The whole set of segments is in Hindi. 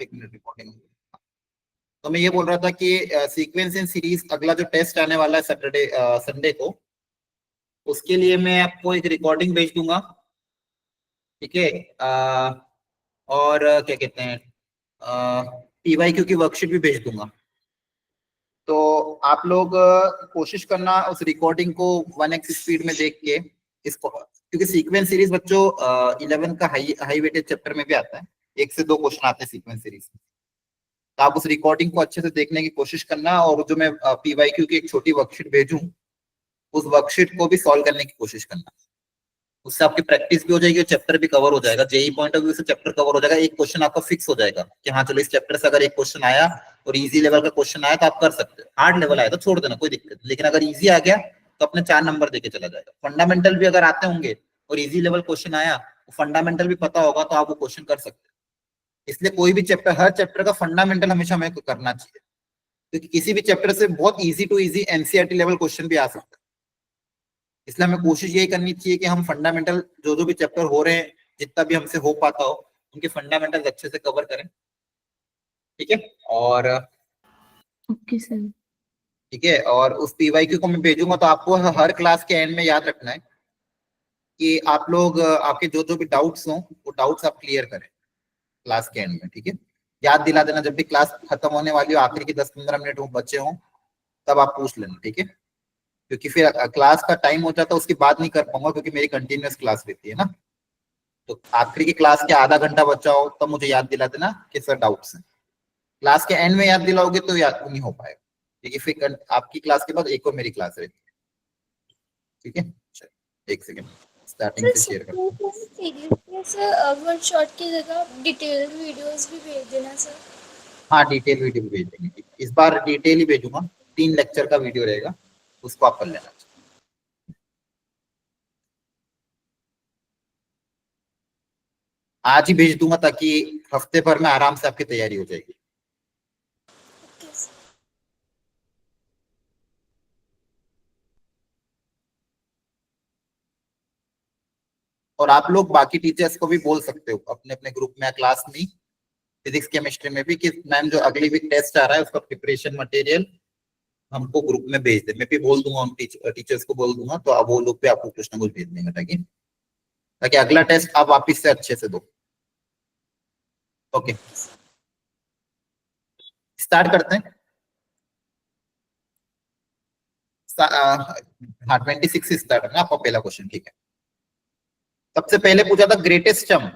एक मिनट रिकॉर्डिंग। तो मैं ये बोल रहा था कि सीक्वेंस इन सीरीज अगला जो टेस्ट आने वाला है सैटरडे संडे को, उसके लिए मैं आपको एक रिकॉर्डिंग भेज दूंगा, ठीक है। और क्या कहते हैं, पीवाईक्यू की वर्कशीट भी भेज दूंगा। तो आप लोग कोशिश करना उस रिकॉर्डिंग को 1x स्पीड में देख के इसको, क्योंकि सीक्वेंस सीरीज बच्चों 11 का हाई वेटेज चैप्टर में भी आता है, 1 से 2 क्वेश्चन आते हैं सीक्वेंस सीरीज में। तो आप उस रिकॉर्डिंग को अच्छे से देखने की कोशिश करना, और जो मैं पीवाईक्यू की एक छोटी वर्कशीट भेजूं उस वर्कशीट को भी सॉल्व करने की कोशिश करना। उससे आपकी प्रैक्टिस भी हो जाएगी और चैप्टर भी कवर हो जाएगा। जेई पॉइंट ऑफ व्यू से चैप्टर कवर हो जाएगा, एक क्वेश्चन आपका फिक्स हो जाएगा कि हाँ चलो इस चैप्टर से अगर एक क्वेश्चन आया और इजी लेवल का क्वेश्चन आया तो आप कर सकते हो, हार्ड लेवल आया तो छोड़ देना, कोई दिक्कत नहीं। लेकिन अगर इजी आ गया तो अपने 4 नंबर देके चला जाएगा। फंडामेंटल भी अगर आते होंगे और इजी लेवल क्वेश्चन आया, फंडामेंटल भी पता होगा तो आप वो क्वेश्चन कर सकते हो। इसलिए कोई भी चैप्टर, हर चैप्टर का फंडामेंटल हमेशा हमें करना चाहिए, क्योंकि किसी भी चैप्टर से बहुत easy to easy NCERT level question भी आ सकता है। इसलिए हमें कोशिश यही करनी चाहिए कि हम फंडामेंटल जो भी चैप्टर हो रहे हैं, जितना भी हमसे हो पाता हो, उनके फंडामेंटल अच्छे से कवर करें, ठीक है। और ओके सर। ठीक है, और उस पीवाईक्यू को मैं भेजूंगा, तो आपको हर क्लास के एंड में याद रखना है कि आप लोग आपके जो भी डाउट्स हो वो डाउट्स आप क्लियर करें क्लास के एंड में, ठीक है। याद दिला देना जब भी क्लास खत्म होने वाली हो, आखिरी के 10-15 मिनट बचे हों, तब आप पूछ लेना, ठीक है। क्योंकि फिर क्लास का टाइम हो जाता है उसके बाद नहीं कर पाऊंगा, क्योंकि मेरी कंटिन्यूअस क्लास रहती है ना। तो आखिरी की क्लास के आधा घंटा बचा हो तब मुझे याद दिला देना कि सर डाउट्स हैं। क्लास के एंड में याद दिलाओगे तो याद नहीं हो पाएगा, क्योंकि फिर आपकी क्लास के बाद एक और मेरी क्लास रहती है, ठीक है। चलो एक सेकंड, स्टार्टिंग से शेयर करता हूँ। सर वन शॉट की जगह डिटेल वीडियोस भी भेज देना सर। हाँ डिटेल वीडियो भी भेज देंगे, इस बार डिटेल ही भेजूंगा, 3 लेक्चर का वीडियो रहेगा, उसको आप कर लेना। आज ही भेज दूंगा ताकि हफ्ते भर में आराम से आपकी तैयारी हो जाएगी। और आप लोग बाकी टीचर्स को भी बोल सकते हो अपने अपने ग्रुप में, क्लास में, फिजिक्स केमिस्ट्री में भी, कि मैम जो अगली वीक टेस्ट आ रहा है उसका प्रिपरेशन मटेरियल हमको ग्रुप में भेज दे। मैं भी बोल दूंगा, हम टीचर्स को बोल दूंगा, तो अब वो लोग भी आपको कुछ ना कुछ भेज देंगे, ताकि ताकि अगला टेस्ट आप वापिस से अच्छे से दो। ओके स्टार्ट करते हैं। हाँ 26 से स्टार्ट है ना आपका पहला क्वेश्चन, ठीक है। सबसे पहले पूछा था ग्रेटेस्ट टर्म।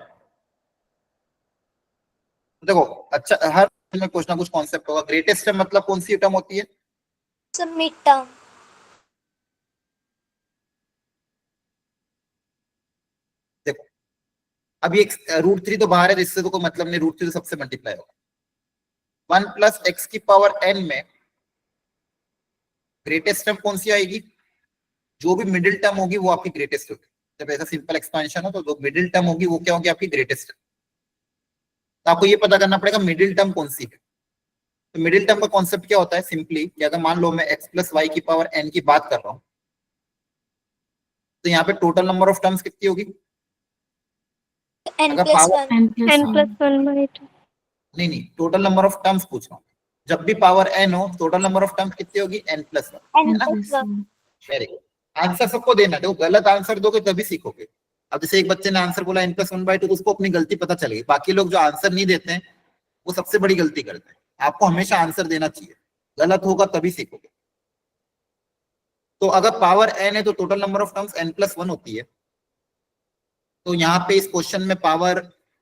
देखो अच्छा, हर में कुछ ना कुछ कॉन्सेप्ट होगा। ग्रेटेस्ट टर्म मतलब कौन सी टर्म होती है? Sir mid term. देखो अभी एक √3 तो बाहर है, जिससे तो कोई मतलब नहीं, √3 तो सबसे मल्टीप्लाई होगा। 1 + x⁴n में ग्रेटेस्ट टर्म कौन सी आएगी? जो भी मिडिल टर्म होगी वो आपकी ग्रेटेस्ट होगी। जब ऐसा सिंपल एक्सपेंशन हो तो जो मिडिल टर्म होगी वो क्या होगी? आपकी ग्रेटेस्ट। तो आपको ये पता करना पड़ेगा मिडिल टर्म कौन सी है। तो मिडिल टर्म का कॉन्सेप्ट क्या होता है? सिंपली कि अगर मान लो मैं x + y⁴n की बात कर रहा हूं, तो यहाँ पे टोटल नंबर ऑफ टर्म्स कितनी होगी? n अगर + पावर 1 n+1/2। नहीं, टोटल नंबर ऑफ टर्म्स पूछ रहा हूँ। जब भी पावर n हो, टोटल नंबर ऑफ टर्म्स कितनी होगी? n+1, है ना? Very good. आंसर सबको देना। देखो गलत आंसर दोगे तभी सीखोगे। अब जैसे एक बच्चे ने आंसर बोला n+1/2, तो उसको अपनी गलती पता चलेगी। बाकी लोग जो आंसर नहीं देते हैं वो सबसे बड़ी गलती करते हैं। आपको हमेशा आंसर देना चाहिए, गलत होगा तभी सीखोगे। तो अगर पावर n है तो total number of terms n+1 होती है। तो यहाँ पे इस क्वेश्चन में पावर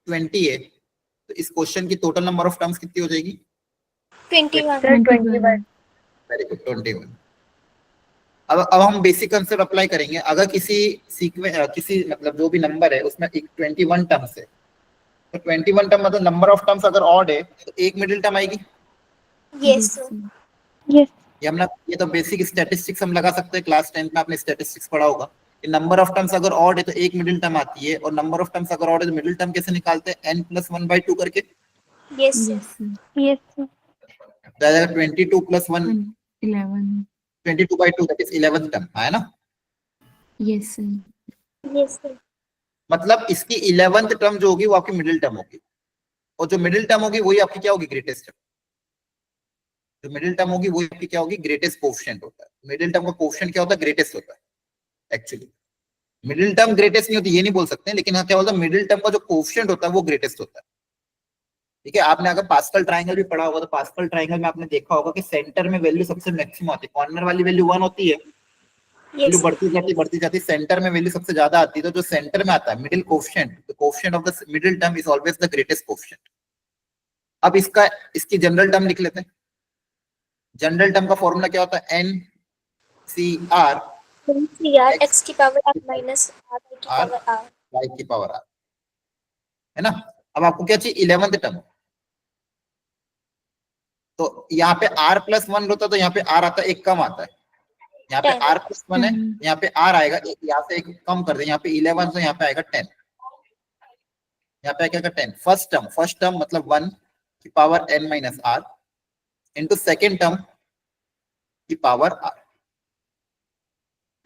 20 है, तो इस क्वेश्चन की टोटल नंबर ऑफ टर्म्स कितनी हो जाएगी? 21। Very good, 21। अब हम बेसिक कंसेप्ट अप्लाई करेंगे। अगर किसी मतलब जो भी नंबर है उसमें एक 21 टर्म्स है, तो 21 टर्म मतलब नंबर ऑफ टर्म्स अगर ऑड है तो एक मिडिल टर्म आएगी। Yes sir. यस। ये तो बेसिक स्टैटिस्टिक्स हम लगा सकते हैं, क्लास 10 में आपने स्टैटिस्टिक्स पढ़ा होगा। नंबर ऑफ टर्म्स अगर ऑड है तो एक मिडिल टर्म आती है, और नंबर ऑफ टर्म्स अगर ऑड है तो मिडिल टर्म कैसे निकालते हैं? n+1/2 करके। Yes sir. Yes sir. तो 22 + 1 11। 22/2, दैट इज 11th टर्म, है ना? Yes sir. Yes sir. मतलब इसकी 11th टर्म जो होगी वो आपकी मिडिल टर्म होगी। और जो मिडिल टर्म होगी वही आपकी क्या होगी, ग्रेटेस्ट टर्म। जो मिडिल टर्म होगी वही आपकी क्या होगी, ग्रेटेस्ट कोएफिशिएंट होता है। मिडिल टर्म का कोएफिशिएंट क्या होता है, ग्रेटेस्ट होता है एक्चुअली। मिडिल टर्म ग्रेटेस्ट नहीं होती ये नहीं बोल सकते, लेकिन हाँ क्या होता है, मिडिल टर्म का जो कोएफिशिएंट होता है वो ग्रेटेस्ट होता है। ठीक है, आपने अगर पास्कल ट्रायंगल भी पढ़ा होगा तो पास्कल ट्रायंगल में आपने देखा होगा कि सेंटर में वैल्यू सबसे मैक्सिमम आती है, कॉर्नर वाली वैल्यू 1 होती है, वैल्यू Yes. बढ़ती जाती, सेंटर में वैल्यू सबसे ज्यादा आती है। तो जो सेंटर में आता है middle coefficient, the coefficient of the middle term is always the greatest coefficient. अब इसकी जनरल टर्म लिख लेते हैं। जनरल टर्म का फॉर्मूला क्या होता है, N C R CR x की पावर r minus r की पावर r। y की पावर आर, है ना। अब आपको क्या चाहिए, 11th टर्म। तो यहाँ पे r प्लस 1 होता है तो यहाँ पे r आता है, एक कम आता है। यहाँ पे 10। r प्लस 1 है, यहाँ पे r आएगा, यहाँ से एक कम कर दे, यहाँ पे 11 तो यहाँ पे आएगा 10। यहाँ पे आएगा 10। फर्स्ट टर्म मतलब 1 की power n minus r into second term की पावर r।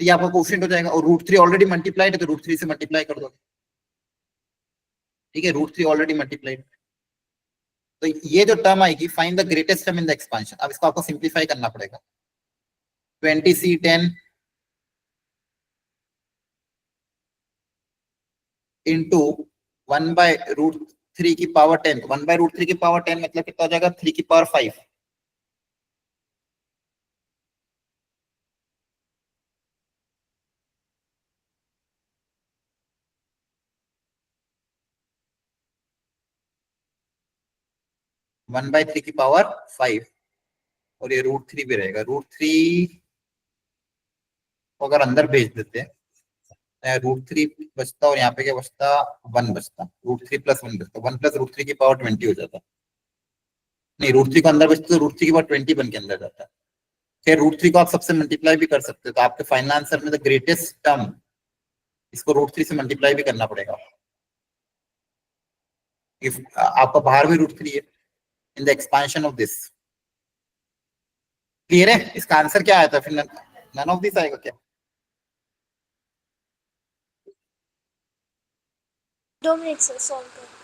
तो ये आपका कोएफिशिएंट हो जाएगा, और √3 ऑलरेडी मल्टीप्लाइड है तो √3 से मल्टीप्लाई कर दो। ठीक है, √3 ऑलरेडी मल्टीप्लाइड। तो ये जो टर्म आएगी, find the greatest term in the expansion. अब इसको आपको सिंप्लीफाई करना पड़ेगा। 20c10 इंटू 1/√3 की पावर 10। 1/√3 की पावर 10 मतलब कितना हो जाएगा, 3 की पावर 5। वन बाई 3 की पावर 5, और ये √3 भी रहेगा। √3 को अगर अंदर भेज देते हैं, √3 बचता, और यहाँ पे क्या बचता, 1 बचता। √3 प्लस 1 बचता, 1 प्लस √3 की पावर 20 हो जाता। नहीं, √3 को अंदर बचता तो √3 की पावर 20 बन के अंदर जाता है। फिर √3 को आप सबसे मल्टीप्लाई भी कर सकते हो, तो आपके फाइनल आंसर में द ग्रेटेस्ट टर्म, इसको √3 से मल्टीप्लाई भी करना पड़ेगा। इफ आपका बाहर भी √3 है in the expansion of this. Clear है, इसका आंसर क्या आया था फिर, नन ऑफ दिस आएगा क्या। 2 मिनट से सॉल्व कर।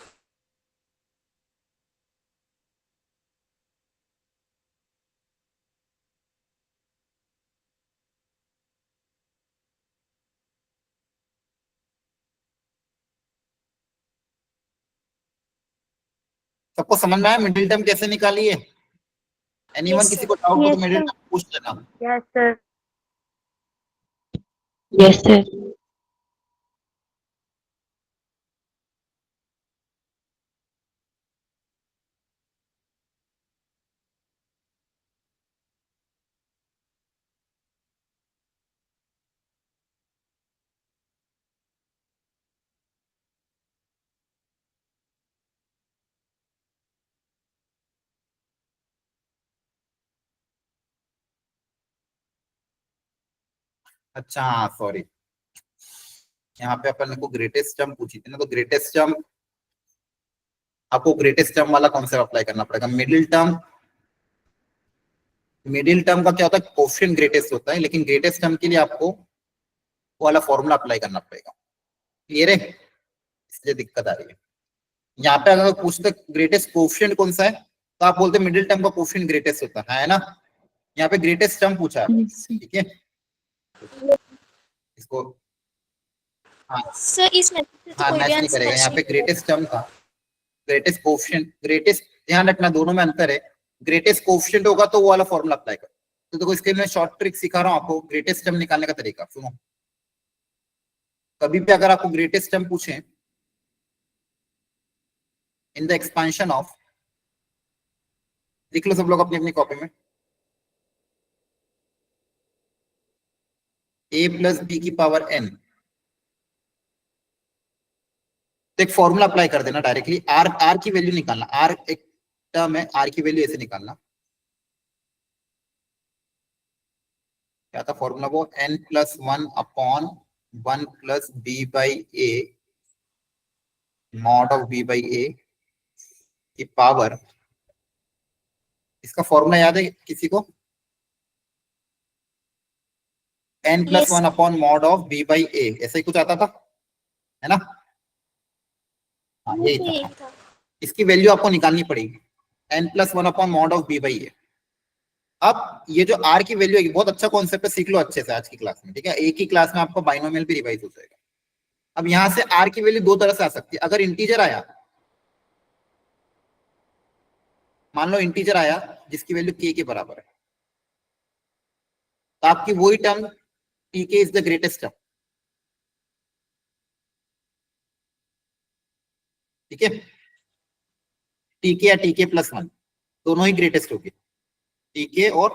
सबको समझ में आया मिडिल टर्म कैसे निकाली है। एनीवन Yes, किसी sir. को डाउट हो तो Yes, मिडिल sir. टर्म पूछ लेना। Yes, sir. Yes, sir. अच्छा सॉरी, यहाँ पे अपन को ग्रेटेस्ट टर्म पूछी थी ना, तो ग्रेटेस्ट टर्म आपको ग्रेटेस्ट टर्म वाला कॉन्सेप्ट अप्लाई करना पड़ेगा। मिडिल टर्म का क्या होता है, कोएफिशिएंट ग्रेटेस्ट होता है, लेकिन ग्रेटेस्ट टर्म के लिए आपको वो वाला फॉर्मूला अप्लाई करना पड़ेगा। क्लियर है, इसलिए दिक्कत आ रही है। यहाँ पे अगर पूछते ग्रेटेस्ट कोएफिशिएंट कौन सा है, तो आप बोलते मिडिल टर्म का कोएफिशिएंट ग्रेटेस्ट होता है ना। यहाँ पे ग्रेटेस्ट टर्म पूछा है, Yes, sir. ठीक है। इसको हाँ सर इस मेथड से तो हाँ कोई भी मैच नहीं आंसर करेगा। मैच यहाँ पे नहीं ग्रेटेस्ट टर्म था, ग्रेटेस्ट कोएफिशिएंट, ग्रेटेस्ट, ध्यान रखना दोनों में अंतर है। ग्रेटेस्ट कोएफिशिएंट होगा तो वो वाला फॉर्मूला अप्लाई करो। तो देखो इसके मैं शॉर्ट ट्रिक सिखा रहा हूँ आपको, ग्रेटेस्ट टर्म निकालने का तरीका सुनो। कभी भी अगर आपको ग्रेटेस्ट टर्म पूछे इन द एक्सपांशन ऑफ, लिख लो सब लोग अपनी अपनी कॉपी में, a प्लस बी की पावर n। तो एक फॉर्मूला अप्लाई कर देना डायरेक्टली। r की वैल्यू निकालना, r एक टर्म है, r की वैल्यू ऐसे निकालना। क्या था फॉर्मूला, वो n plus 1 upon 1 plus b by a mod of b by a की पावर, इसका फॉर्मूला याद है किसी को, n plus 1 upon mod of b by a, ऐसा ही कुछ आता था, है ना। हाँ यही था। यही था। इसकी वैल्यू आपको निकालनी पड़ेगी, n+1/mod(b/a). अब ये जो r की वैल्यू है, बहुत अच्छा कॉन्सेप्ट है, सीख लो अच्छे से आज की क्लास में, ठीक है। एक ही क्लास में आपको बाइनोमियल भी रिवाइज हो जाएगा। अब यहां से r की वैल्यू दो तरह से आ सकती है। अगर इंटीजर आया, मान लो इंटीजर आया जिसकी वैल्यू k के बराबर है, तो आपकी वही term tk is the greatest term, ठीक है। tk या tk+1 दोनों ही ग्रेटेस्ट होगी, tk और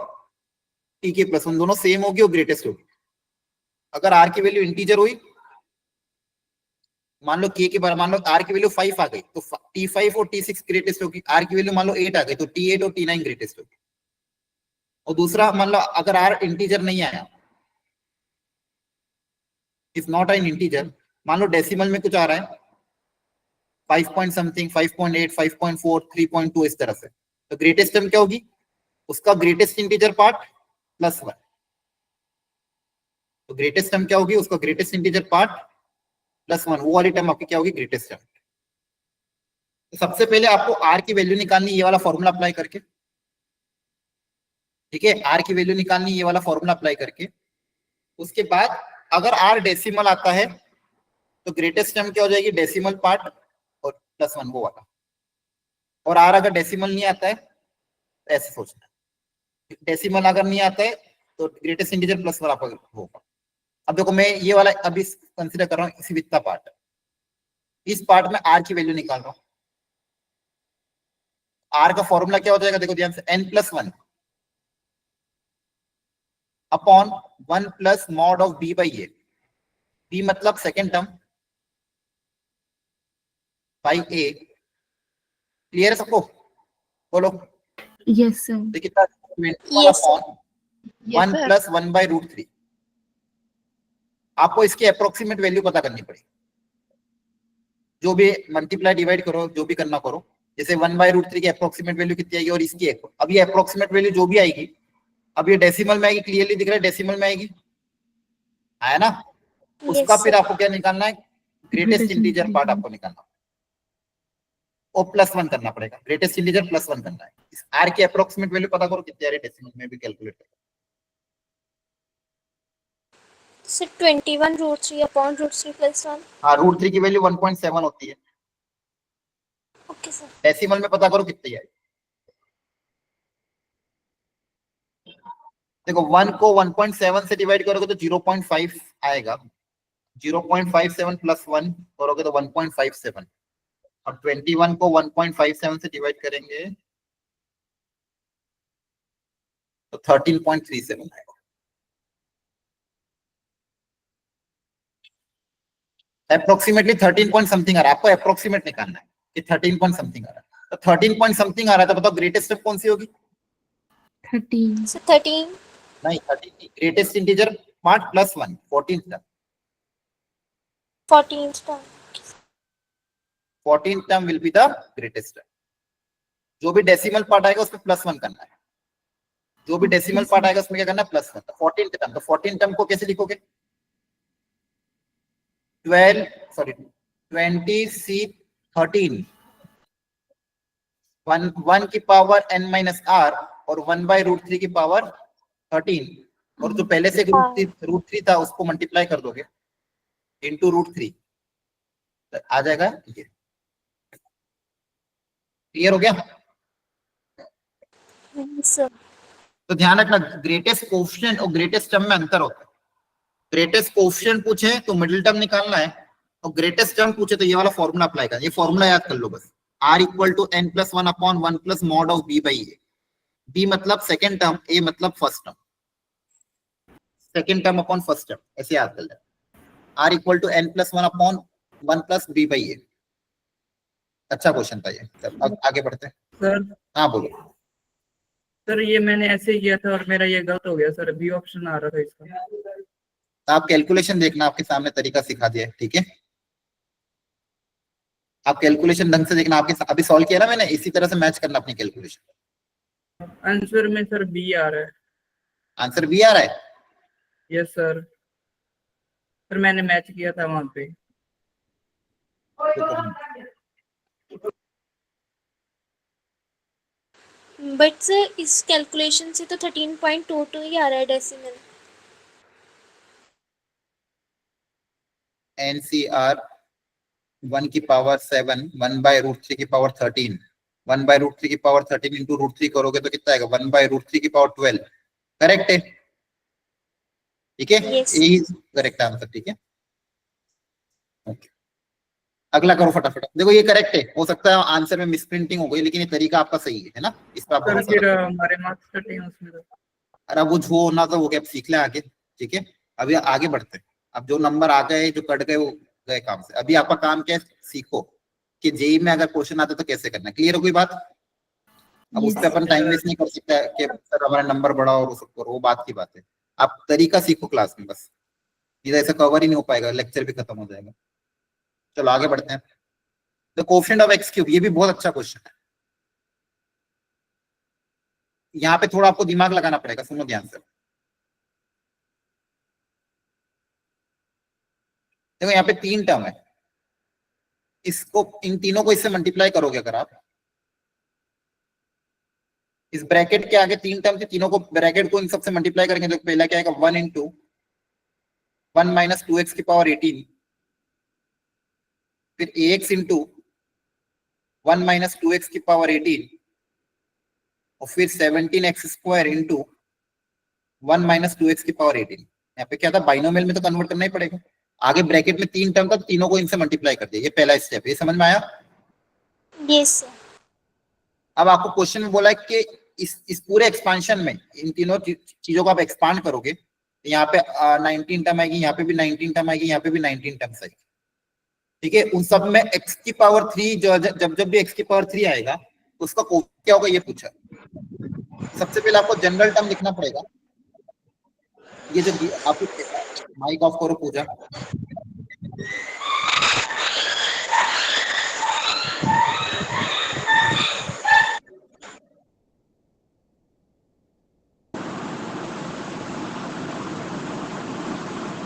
tk+1 दोनों सेम होगी और ग्रेटेस्ट होगी। अगर r की वैल्यू इंटीजर हुई, मान लो k के बराबर, मान लो r की वैल्यू 5 आ गई तो t5 और t6 ग्रेटेस्ट होगी। r की वैल्यू मान लो 8 आ गई तो t8 और t9 ग्रेटेस्ट होगी। और दूसरा, मान लो अगर r इंटीजर नहीं आया, इज नॉट एन इंटीजर, मान लो डेसिमल में कुछ आ रहा है 5 पॉइंट समथिंग, 5.8, 5.4, 3.2 इस तरह से, तो ग्रेटेस्ट टर्म क्या होगी? उसका ग्रेटेस्ट इंटीजर पार्ट +1। तो ग्रेटेस्ट टर्म क्या होगी? उसका ग्रेटेस्ट इंटीजर पार्ट +1, वो वाली टर्म आपकी क्या होगी? Greatest term. तो सबसे पहले आपको r की वैल्यू निकालनी, ये वाला फॉर्मूला अप्लाई करके, ठीक है। r की वैल्यू निकालनी ये वाला फॉर्मूला अप्लाई करके। उसके बाद अगर r डेसिमल आता है तो ग्रेटेस्ट टर्म क्या हो जाएगी? डेसिमल पार्ट और +1 वो वाला। और r अगर डेसिमल नहीं आता है तो ऐसे सोचना, डेसिमल अगर नहीं आता है तो ग्रेटेस्ट इंटीजर +1 आपका होगा। अब देखो मैं ये वाला अभी कंसीडर कर रहा हूँ, इसी इतना पार्ट, इस पार्ट में r की वैल्यू निकाल रहा हूँ। r का फॉर्मूला क्या हो जाएगा? देखो ध्यान से, n+1 अपॉन 1+mod(b/a). b मतलब second term by a। Clear है सबको? बोलो। Yes, sir. तो कितना? Yes, sir. 1+1/√3। आपको इसकी अप्रोक्सीमेट वैल्यू पता करनी पड़ेगी, जो भी मल्टीप्लाई डिवाइड करो, जो भी करना करो। जैसे 1/√3 की अप्रोक्सीमेट वैल्यू कितनी आएगी और इसकी एक, अब ये अप्रोक्सीमेट वैल्यू जो भी आएगी, अब ये डेसिमल में आएगी, क्लियरली दिख रहा है डेसिमल में आएगी, आया ना? उसका Yes, फिर sir. आपको क्या निकालना है? ग्रेटेस्ट इंटीजर पार्ट आपको निकालना, और +1 करना पड़ेगा। ग्रेटेस्ट इंटीजर +1 करना है। इस r की अप्रोक्सीमेट वैल्यू पता करो कितनी आ रही है, डेसिमल में भी कैलकुलेट करो। So 21√3/√3+1. हाँ, √3 की वैल्यू 1.7 होती है। Okay, sir. डेसिमल में पता करो कितनी है। देखो 1 को 1.7 से डिवाइड करोगे तो 0.5 आएगा, 0.57 +1 करोगे तो 1.57, और 21 को 1.57 से डिवाइड करेंगे तो 13.37 आएगा। अप्रोक्सीमेटली 13 पॉइंट समथिंग आ रहा है। आपको अप्रोक्सीमेट निकालना है कि 13 पॉइंट समथिंग आ रहा है, तो 13 पॉइंट समथिंग आ रहा है, तो बताओ ग्रेटेस्ट टर्म कौन सी होगी? 13. So 13. नहीं, 13 greatest integer part +1, 14th term. 14th term. 14th term will be the greatest term. जो भी डेसिमल पार्ट आएगा उसमें +1 करना है, जो भी डेसिमल पार्ट आएगा उसमें क्या करना है? +1। तो 14th टर्म, तो 14th टर्म को कैसे लिखोगे? 20c13 1 की पावर n-r और 1/√3 की पावर 13, और जो पहले से √3 था उसको मल्टीप्लाई कर दोगे इंटू √3, आ जाएगा ये। क्लियर हो गया? Yes, sir. तो ध्यान रखना, ग्रेटेस्ट कोएफिशिएंट और ग्रेटेस्ट टर्म में अंतर होता है। ग्रेटेस्ट कोएफिशिएंट पूछे तो मिडिल टर्म निकालना है, और ग्रेटेस्ट टर्म पूछे तो ये वाला फॉर्मूला अप्लाई करना। ये फॉर्मूला याद कर लो बस, r = n+1/1+mod(b/a). b मतलब सेकंड टर्म, a मतलब first term, second term upon first term, ऐसे याद कर लेना। r = n+1/1+b/a। अच्छा क्वेश्चन था ये। आगे बढ़ते हैं। सर हाँ बोलो। सर ये मैंने ऐसे ही किया था और मेरा ये गलत हो गया सर, बी ऑप्शन आ रहा था इसका। तो आप कैलकुलेशन देखना, आपके सामने तरीका सिखा दिया है, ठीक है। आप कैलकुलेशन ढंग से देखना, आपके अभी सॉल्व किया ना मैंने, इसी तरह से मैच करना अपनी कैलकुलेशन। आंसर में सर बी आ रहा है। आंसर बी आ रहा है? यस सर, सर मैंने मैच किया था वहां पे। बट सर इस कैलकुलेशन से तो 13.22 ही आ रहा है डेसिमल। NCR 1 की पावर 7 1/√3 की पावर 13 1/√3 की पावर 13 इंटू √3 करोगे तो कितना आएगा 1/√3 की पावर 12। करेक्ट है, ठीक है, यस यही करेक्ट आंसर। ठीक है, ओके, अगला करो फटाफट। देखो ये करेक्ट है, हो सकता है आंसर में मिसप्रिंटिंग हो गई, लेकिन ये तरीका आपका सही है ना, इस पर आप सर भरोसा फिर रखो। हमारे मार्क्स कटे हैं उसमें तो। अरे अब वो जो होना था वो क्या, अब सीख ले आगे। ठीक है, अभी आगे बढ़ते हैं। अब जो नंबर आ गए, जो कट गए, वो गए काम से। अभी आपका काम क्या है, सीखो कि जेई में अगर क्वेश्चन आता है तो कैसे करना है। क्लियर हो कोई बात? अब उस Yes. पर अपन टाइम वेस्ट नहीं कर सकता है कि सर हमारा नंबर बढ़ाओ और वो सब करो, वो बात की बात है। आप तरीका सीखो क्लास में बस, नहीं तो ऐसा कवर ही नहीं हो पाएगा, लेक्चर भी खत्म हो जाएगा। चलो आगे बढ़ते हैं। The coefficient of x cube, ये भी बहुत अच्छा क्वेश्चन है। यहाँ पे थोड़ा आपको दिमाग लगाना पड़ेगा, सुनो ध्यान से। देखो यहाँ पे 3 टर्म है, इसको इन तीनों को इससे मल्टीप्लाई करोगे अगर आप, इस ब्रैकेट के आगे 3 टर्म थे, तीनों को ब्रैकेट को इन सबसे मल्टीप्लाई करेंगे तो पहला क्या आएगा 1 इंटू 1 - 2x की पावर 18, फिर ax इंटू 1 - 2x की पावर 18, और फिर 17x² इंटू 1 - 2x की पावर 18। यहाँ पे क्या था, बाइनोमियल में तो कन्वर्ट करना ही पड़ेगा। आगे ब्रैकेट में 3 टर्म था, तीनों को इनसे मल्टीप्लाई कर दिया, ये पहला स्टेप। ये समझ में आया? Yes sir. अब आपको क्वेश्चन में बोला है कि इस पूरे एक्सपांशन में इन तीनों चीजों को आप एक्सपांड करोगे तो यहाँ पे 19 टर्म आएगी, यहाँ पे भी 19 टर्म आएगी, यहाँ पे भी 19 टर्म्स आएगी। ठीक है, उन सब में x की पावर 3 जो जब जब भी x की पावर 3 आएगा उसका क्या होगा ये पूछा। सबसे पहले आपको जनरल टर्म लिखना पड़ेगा। ये जो आपको, माइक ऑफ करो पूजा।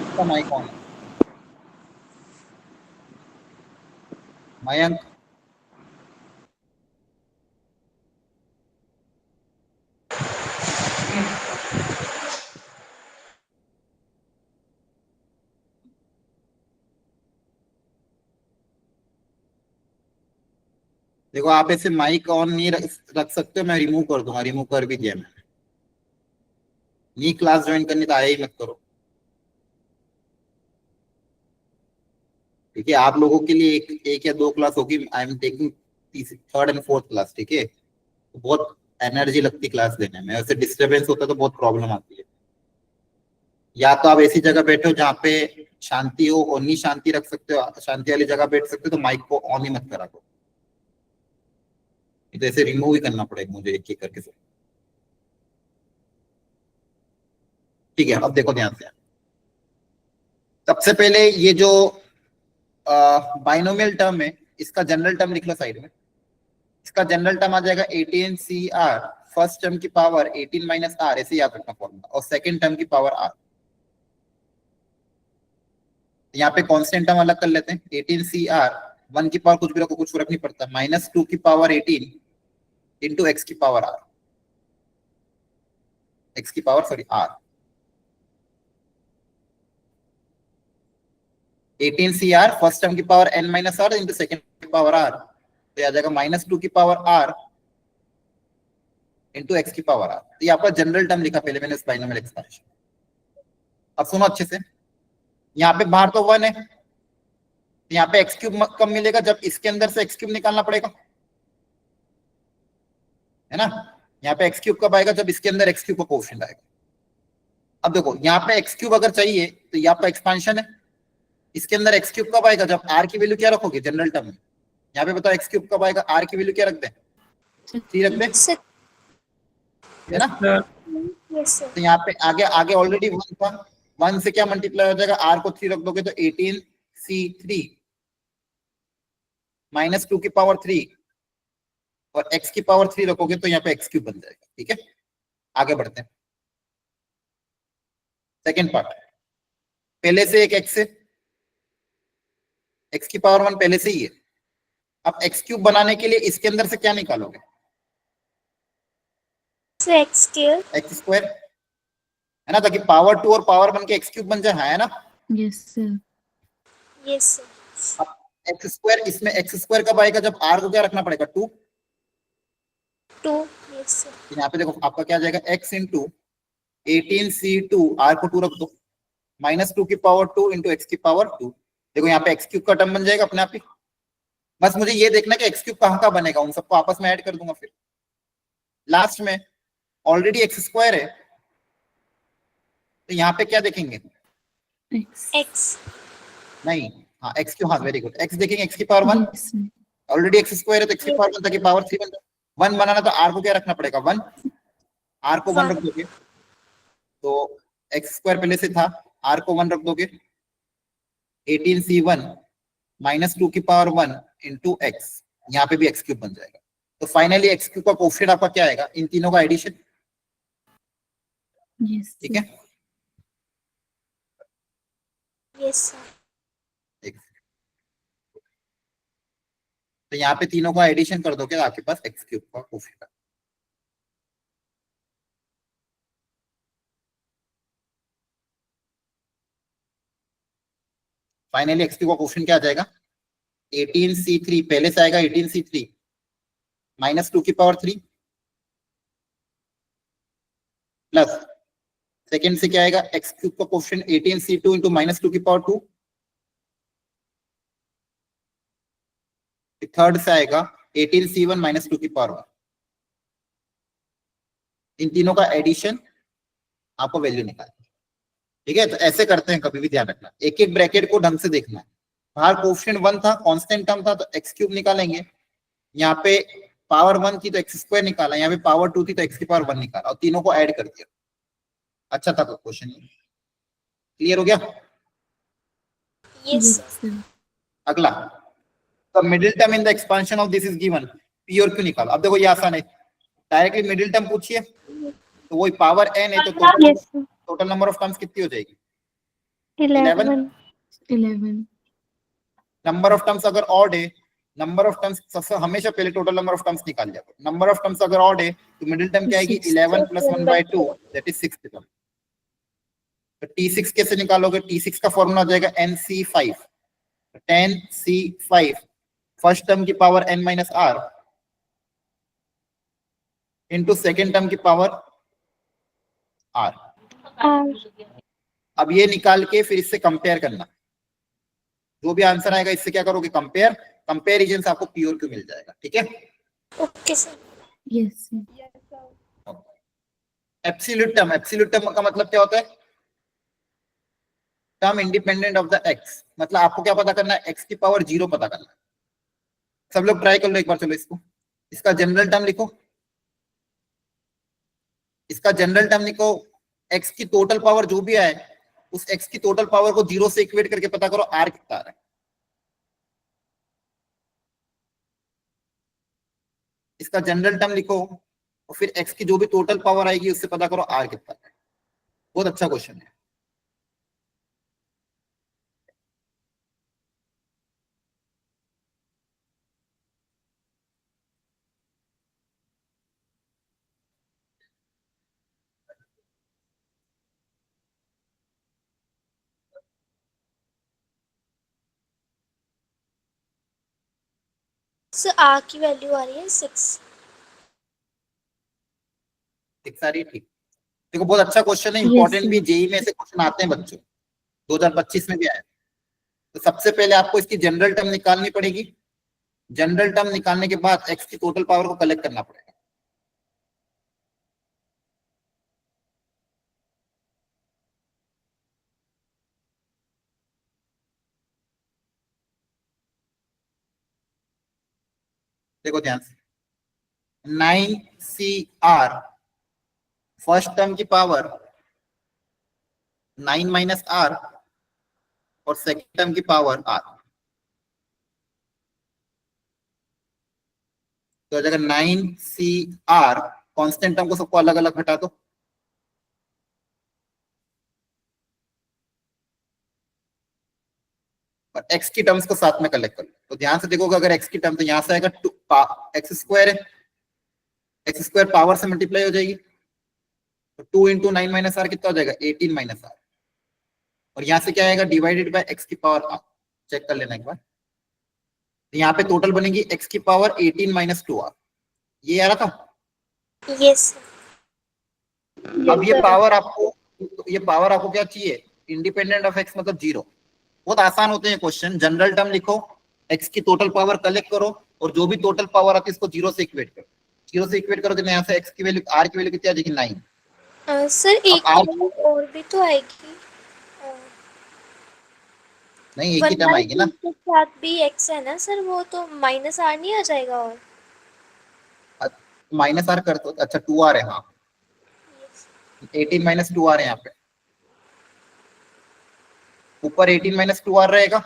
इसका माइक ऑन है। मयंक, देखो आप ऐसे माइक ऑन नहीं रख सकते हो, मैं रिमूव कर दूंगा, रिमूव कर भी दिया मैंने। नहीं क्लास ज्वाइन करनी तो आया ही मत करो। ठीक है, आप लोगों के लिए एक या 2 क्लास होगी, I am taking 3rd and 4th class. ठीक है, तो बहुत एनर्जी लगती क्लास लेने में, ऐसे डिस्टरबेंस होता है तो बहुत प्रॉब्लम आती है। या तो आप ऐसी जगह बैठो जहाँ पे शांति हो, और नहीं शांति रख सकते हो, शांति वाली जगह बैठ सकते हो तो माइक को ऑन ही मत करा करो, तो ऐसे रिमूव ही करना पड़ेगा मुझे एक एक करके। ठीक है, अब देखो ध्यान से। सबसे पहले ये जो बाइनोमियल टर्म है, इसका जनरल टर्म लिख लो साइड में। इसका जनरल टर्म आ जाएगा 18CR, फर्स्ट टर्म की पावर 18 - R, ऐसे याद रखना फॉर्मूला, और सेकंड टर्म की पावर R। यहाँ पे कांस्टेंट टर्म अलग कर लेते हैं। 18CR 1 की पावर कुछ भी रखो, कुछ फर्क नहीं पड़ता, -2 की पावर 18 इंटू x की पावर R, x की power sorry R। 18CR first term की power n - R into second की पावर R, तो आ जाएगा -2 की पावर R इंटू x की पावर R। तो ये आपका जनरल टर्म लिखा पहले मैंने, बाइनोमियल एक्सपेंशन। अब सुनो अच्छे से, यहाँ पे बाहर तो 1 है, यहाँ पे एक्स क्यूब कब मिलेगा, जब इसके अंदर से एक्स क्यूब निकालना पड़ेगा, है ना। यहाँ पे एक्स क्यूब कब आएगा, जब इसके अंदर एक्स क्यूब का कोएफिशिएंट आएगा। अब देखो यहाँ पे एक्स क्यूब अगर चाहिए तो ये आपका एक्सपांशन है, इसके अंदर एक्स क्यूब कब आएगा, जब आर की वैल्यू क्या रखोगे जनरल टर्म में। यहाँ पे बताओ एक्स क्यूब कब आएगा, आर की वैल्यू क्या रख दें, 3 रख दें, सर है ना। Yes sir. तो यहाँ पे आगे आगे ऑलरेडी 1 था, 1 से क्या मल्टीप्लाई हो जाएगा, आर को 3 रख दोगे तो 18C3 -2 की पावर 3, और x की पावर 3 रखोगे तो यहाँ पे एक्स क्यूब बन जाएगा। ठीक है, आगे बढ़ते हैं। सेकेंड पार्ट, पहले से एक x है, x की पावर 1 पहले से ही है। अब एक्स क्यूब बनाने के लिए इसके अंदर से क्या निकालोगे, सो एक्स स्क्वायर एक्स स्क्वायर है ना, ताकि पावर 2 और पावर 1 के एक्स क्यूब बन जाए, हाँ है ना। Yes, sir. यस सर अब एक्स स्क्वायर, इसमें एक्स स्क्वायर कब आएगा, जब आर को क्या रखना पड़ेगा 2। 2 यस सर यहाँ पे देखो आपका क्या आ जाएगा, x इंटू 18c2, आर को 2 रख दो, -2 की पावर 2 इंटू एक्स की पावर 2। देखो यहाँ पे एक्स क्यूब का टर्म बन जाएगा अपने आप ही। बस मुझे ये देखना कि एक्स क्यूब कहाँ कहाँ बनेगा, उन सबको आपस में ऐड कर दूंगा। फिर लास्ट में ऑलरेडी एक्स स्क्वायर है, तो यहाँ पे क्या देखेंगे, X. एक्स नहीं हाँ एक्स क्यूब, हाँ वेरी गुड, एक्स देखेंगे एक्स की power 1, Yes, sir. Already x square है तो एक्स की पावर 1 ताकि पावर 3 बन जाए। 1 बनाना तो आर को क्या रखना पड़ेगा 1, आर को 1 रख दोगे तो एक्स स्क्वायर पहले से था, आर को 1 रख दोगे, 18c1 -2 की पावर 1 इंटू एक्स, यहाँ पे भी एक्स क्यूब बन जाएगा। तो फाइनली एक्स क्यूब का कोफिशिएंट आपका क्या आएगा, इन तीनों का एडिशन, Yes, ठीक sir. है। यस सर तो यहाँ पे तीनों का एडिशन कर दोगे आपके पास एक्स क्यूब का कोफिशिएंट। फाइनली एक्स क्यूब का कोफिशिएंट क्या आ जाएगा, 18c3, पहले से आएगा 18c3 -2 की पावर 3 प्लस सेकेंड से क्या आएगा, एक्स क्यूब का कोफिशिएंट 18c2 इंटू -2 की पावर 2, थर्ड से आएगा 18c1 -2 की पावर 1। इन तीनों का एडिशन आपको वैल्यू निकालना, ठीक है। तो ऐसे करते हैं, कभी भी ध्यान रखना, एक एक ब्रैकेट को ढंग से देखना है। बाहर कोफिशिएंट 1 था, कांस्टेंट टर्म था, तो एक्स क्यूब निकालेंगे, यहाँ पे पावर 1 थी तो एक्स स्क्वायर निकाला, यहाँ पे पावर 2 थी तो एक्स की पावर 1 निकाला, और तीनों को ऐड कर दिया। अच्छा था क्वेश्चन, क्लियर हो गया। Yes Yes, sir sir. अगला, the middle term in the expansion of this is given, P और क्यू निकालो। अब देखो ये आसान है, डायरेक्टली मिडिल टर्म पूछिए तो वही पावर n है, तो yes sir total number of terms कितनी हो जाएगी, 11 11. नंबर ऑफ टर्म्स अगर ऑड है, नंबर ऑफ टर्म्स सबसे हमेशा पहले टोटल नंबर ऑफ टर्म्स निकाल लिया। नंबर ऑफ टर्म्स अगर ऑड है तो मिडिल टर्म क्या आएगी, 11 + 1/2 दैट इज 6 टर्म। तो t6 कैसे निकालोगे, t6 का फॉर्मूला हो जाएगा nc5, 10c5 फर्स्ट टर्म की power n - r into second term की पावर r। अब ये निकाल के फिर इससे कंपेयर करना, जो भी आंसर आएगा इससे क्या करोगे, कंपेयर, कंपेरिजन से आपको पी और क्यू मिल जाएगा, ठीक है। Okay sir Yes, sir. Absolute term, absolute term का मतलब क्या होता है, term independent of the x, मतलब आपको क्या पता करना है, एक्स की पावर 0 पता करना है। सब लोग ट्राई कर लो एक बार, चलो इसको, इसका जनरल टर्म लिखो, इसका जनरल टर्म लिखो, एक्स की टोटल पावर जो भी आए उस एक्स की टोटल पावर को 0 से इक्वेट करके पता करो आर कितना आ रहा है। इसका जनरल टर्म लिखो और फिर एक्स की जो भी टोटल पावर आएगी उससे पता करो आर कितना है। बहुत अच्छा क्वेश्चन है। सर आर की वैल्यू आ रही है 6 एक सारी ठीक, देखो बहुत अच्छा क्वेश्चन है, Yes, इंपॉर्टेंट sir. भी, जेई में ऐसे क्वेश्चन आते हैं बच्चों, 2025 में भी आया। तो सबसे पहले आपको इसकी जनरल टर्म निकालनी पड़ेगी, जनरल टर्म निकालने के बाद एक्स की टोटल पावर को कलेक्ट करना पड़ेगा। देखो ध्यान से, 9CR फर्स्ट टर्म की पावर 9 - R और सेकेंड टर्म की पावर R, तो अगर 9CR कांस्टेंट टर्म को सबको अलग अलग हटा दो, और x की टर्म्स को साथ में कलेक्ट कर लो। तो ध्यान से देखोगे, अगर x की टर्म तो यहां से आएगा एक्स स्क्वायर है, एक्स स्क्वायर पावर से मल्टीप्लाई हो जाएगी, तो 2 इंटू 9 माइनस आर कितना हो जाएगा 18 माइनस आर, और यहाँ से क्या आएगा डिवाइडेड बाय एक्स की पावर आर। चेक कर लेना एक बार, तो यहाँ पे टोटल बनेगी एक्स की पावर 18 माइनस 2 आर, ये आ रहा था। यस अब ये पावर आपको क्या चाहिए, इंडिपेंडेंट ऑफ एक्स मतलब जीरो। बहुत आसान होते हैं क्वेश्चन, जनरल टर्म लिखो, एक्स की टोटल पावर कलेक्ट करो, और जो भी टोटल पावर आती है इसको जीरो से इक्वेट करो। जीरो से इक्वेट करो तो यहाँ से एक्स की वैल्यू, आर की वैल्यू कितनी आ जाएगी 9। सर एक अब टर्म और भी तो आएगी, नहीं एक ही टर्म आएगी ना, के साथ भी एक्स है ना सर, वो तो माइनस आर नहीं आ जाएगा? और माइनस आर कर दो, अच्छा 2 आर है, हाँ 18 माइनस 2 आर है यहाँ पे, ऊपर 18 माइनस 2 आर रहेगा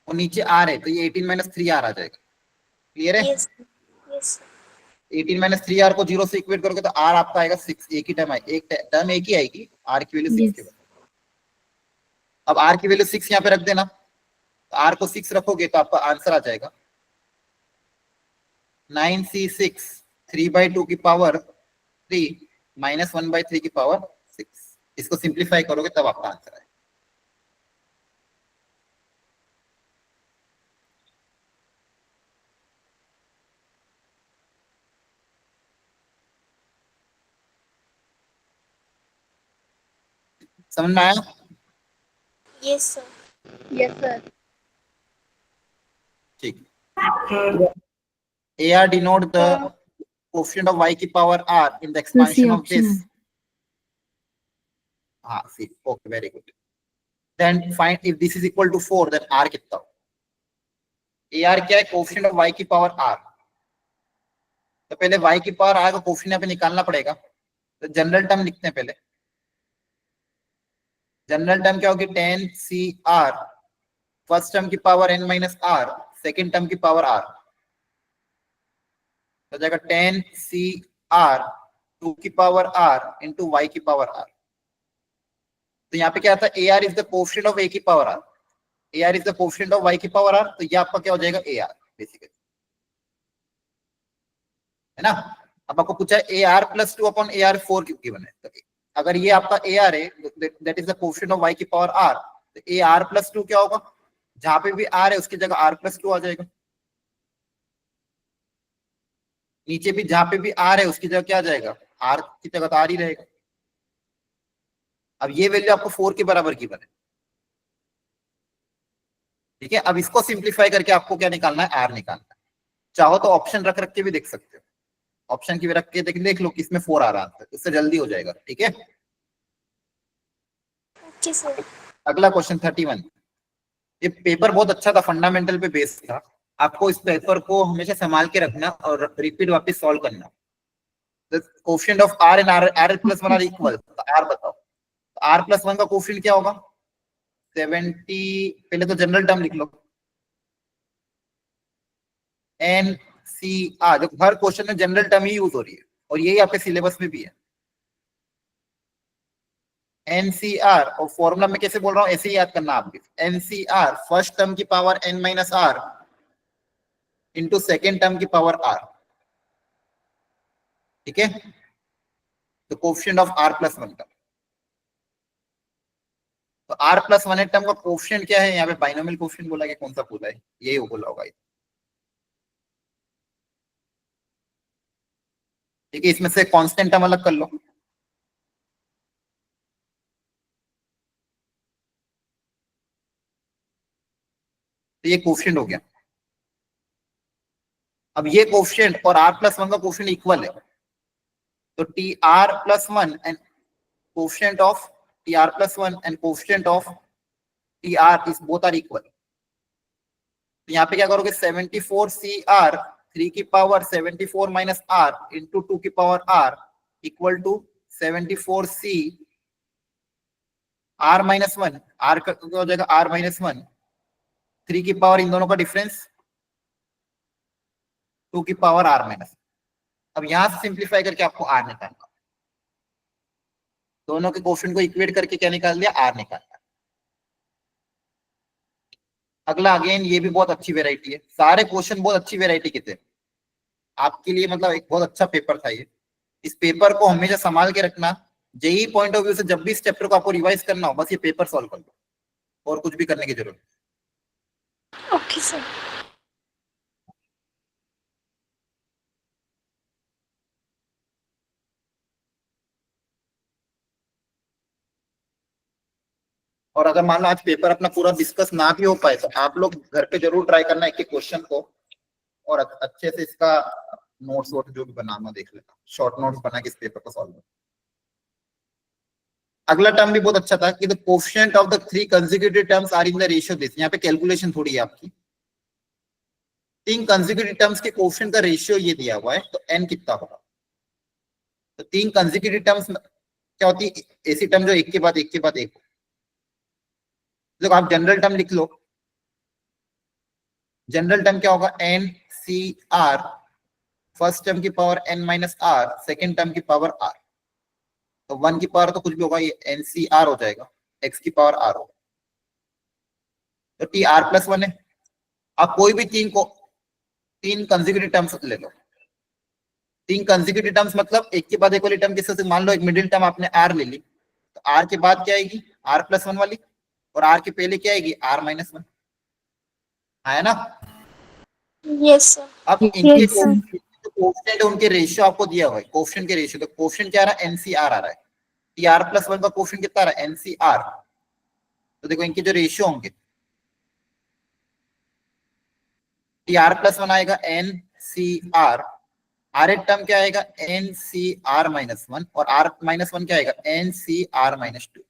और नीचे आर है, तो ये 18 माइनस 3 आर आ जाएगा। क्लियर है? यस यस 18 माइनस 3 आर को जीरो से इक्वेट करोगे तो आर आपका आएगा 6, एक ही टर्म आएगी, एक टर्म एक ही आएगी, आर की वैल्यू 6 के Yes. बाद। अब आर की वैल्यू 6 यहाँ पे रख देना, तो आर को 6 रखोगे तो आपका आंसर आ जाएगा 9c6 3/2 की पावर 3 माइनस 1/3 की पावर 6। इसको सिंप्लीफाई करोगे तब आपका आंसर आएगा। समझ में आया? यस सर ठीक। AR denote the coefficient of y की power r in the So C expansion of option this. है. हाँ see, okay, very good. Then find if this is equal to 4, then r कितना हो? AR क्या है? कोफिशिएंट ऑफ y की पावर r। तो पहले y की पावर r का कोफिशिएंट यहाँ पे निकालना पड़ेगा, तो जनरल टर्म लिखते हैं पहले। जनरल टर्म क्या होगी 10cr, फर्स्ट टर्म की power n minus r, second term की पावर r, तो जाएगा 10cr 2 की पावर r इंटू y की पावर r। तो यहाँ पे क्या आता है AR is the coefficient of a की power r, AR is the coefficient of y की पावर r, तो ये आपका क्या हो जाएगा AR बेसिकली, है ना। अब आपको पूछा है AR प्लस 2 अपॉन AR 4 क्यों गिवन है, तो अगर ये आपका AR है that is the coefficient of y की पावर r, तो AR प्लस 2 क्या होगा, जहां पे भी r है उसकी जगह r प्लस 2 आ जाएगा, नीचे भी जहां पे भी r है उसकी जगह क्या आ जाएगा, r की जगह तो r ही रहेगा। अब ये वैल्यू आपको 4 के बराबर गिवन है, ठीक है। अब इसको सिंप्लीफाई करके आपको क्या निकालना है, r निकालना है। चाहो तो ऑप्शन रख रख के भी देख सकते हो, ऑप्शन की भी रख के देख लो किसमें 4 आ रहा है, इससे जल्दी हो जाएगा, ठीक है। Okay sir. अगला क्वेश्चन 31, ये पेपर बहुत अच्छा था, फंडामेंटल पे बेस्ड था, आपको इस पेपर को हमेशा संभाल के रखना और रिपीट वापस सॉल्व करना। The coefficient of r and r plus 1 are equal, तो r बताओ, r प्लस 1 का कोफिशिएंट क्या होगा 70, पहले तो जनरल टर्म लिख लो NCR, जो हर क्वेश्चन में जनरल टर्म ही यूज हो रही है और यही आपके सिलेबस में भी है NCR, और फॉर्मूला में कैसे बोल रहा हूं ऐसे ही याद करना आपके, NCR फर्स्ट टर्म की power n minus r into second term की पावर r, ठीक है। तो कोफिशिएंट ऑफ r प्लस 1 का, तो r प्लस 1 टर्म का कोफिशिएंट क्या है, यहाँ पे बाइनोमियल कोफिशिएंट बोला, कौन सा बोला है, यही बोला होगा, ठीक है। इसमें से कांस्टेंट टर्म अलग कर लो, तो ये कोफिशिएंट हो गया। अब ये कोफिशिएंट और r प्लस 1 का कोफिशिएंट इक्वल है, तो tr plus 1 and coefficient of tr plus 1 and coefficient of tr is both are equal. तो यहाँ पे क्या करोगे 74cr 3 की पावर 74 माइनस r इंटू 2 की power r equal to 74c r minus 1, r का हो जाएगा r माइनस 1, 3 की पावर इन दोनों का डिफरेंस 2 की पावर r माइनस। अब यहां से सिंप्लीफाई करके आपको r निकालना, दोनों के कोफिशिएंट को इक्वेट करके क्या निकाल दिया, r निकालना। अगला अगेन ये भी बहुत अच्छी वेराइटी है, सारे क्वेश्चन बहुत अच्छी वेराइटी के थे आपके लिए, मतलब एक बहुत अच्छा पेपर था ये। इस पेपर को हमेशा संभाल के रखना। जेई पॉइंट ऑफ व्यू से जब भी इस चैप्टर को आपको रिवाइज करना हो, बस ये पेपर सॉल्व कर लो और कुछ भी करने की जरूरत नहीं। Okay sir. और अगर मान लो आज पेपर अपना पूरा डिस्कस ना भी हो पाए तो आप लोग घर पे जरूर ट्राई करना एक एक क्वेश्चन को, और अच्छे से इसका नोट्स वोट जो भी बनाना देख लेना, शॉर्ट नोट्स बना के इस पेपर को सॉल्व। अगला टर्म भी बहुत अच्छा था कि the coefficient of the three consecutive terms are in the ratio this. यहाँ पे कैलकुलेशन थोड़ी है आपकी, तीन कंसेक्यूटिव टर्म्स के कोएफिशिएंट का रेशियो ये दिया हुआ है, तो n कितना होगा। तो तीन कंसेक्यूटिव टर्म्स क्या होती है, ऐसी टर्म जो एक के बाद एक के बाद एक हो। देखो आप जनरल टर्म लिख लो, जनरल टर्म क्या होगा, n C r, first term की power n minus r, second term की पावर r। तो 1 की पावर तो कुछ भी होगा, ये एन सी आर हो जाएगा, x की पावर r होगा, तो टी आर प्लस 1 है। आप कोई भी तीन कंसेक्यूटिव टर्म्स ले लो, तीन कंसेक्यूटिव टर्म्स मतलब एक के बाद एक वाली टर्म किससे से, मान लो एक मिडिल टर्म आपने r ले ली, तो r के बाद क्या आएगी, r प्लस 1 वाली, और r के पहले क्या आएगी, r माइनस 1, आया ना। Yes sir. अब इनके कोएफिशिएंट, उनके रेशियो आपको दिया हुआ है, कोएफिशिएंट के रेशियो, तो कोएफिशिएंट क्या आ रहा है, एनसीआर आ रहा है, टी आर प्लस 1 का कोएफिशिएंट कितना आ रहा है, एनसीआर। तो देखो इनके जो रेशियो होंगे, टी आर प्लस 1 आएगा एनसीआर, आर एट टर्म क्या आएगा, एनसीआर माइनस 1, और आर माइनस 1 क्या आएगा, एनसीआर माइनस 2।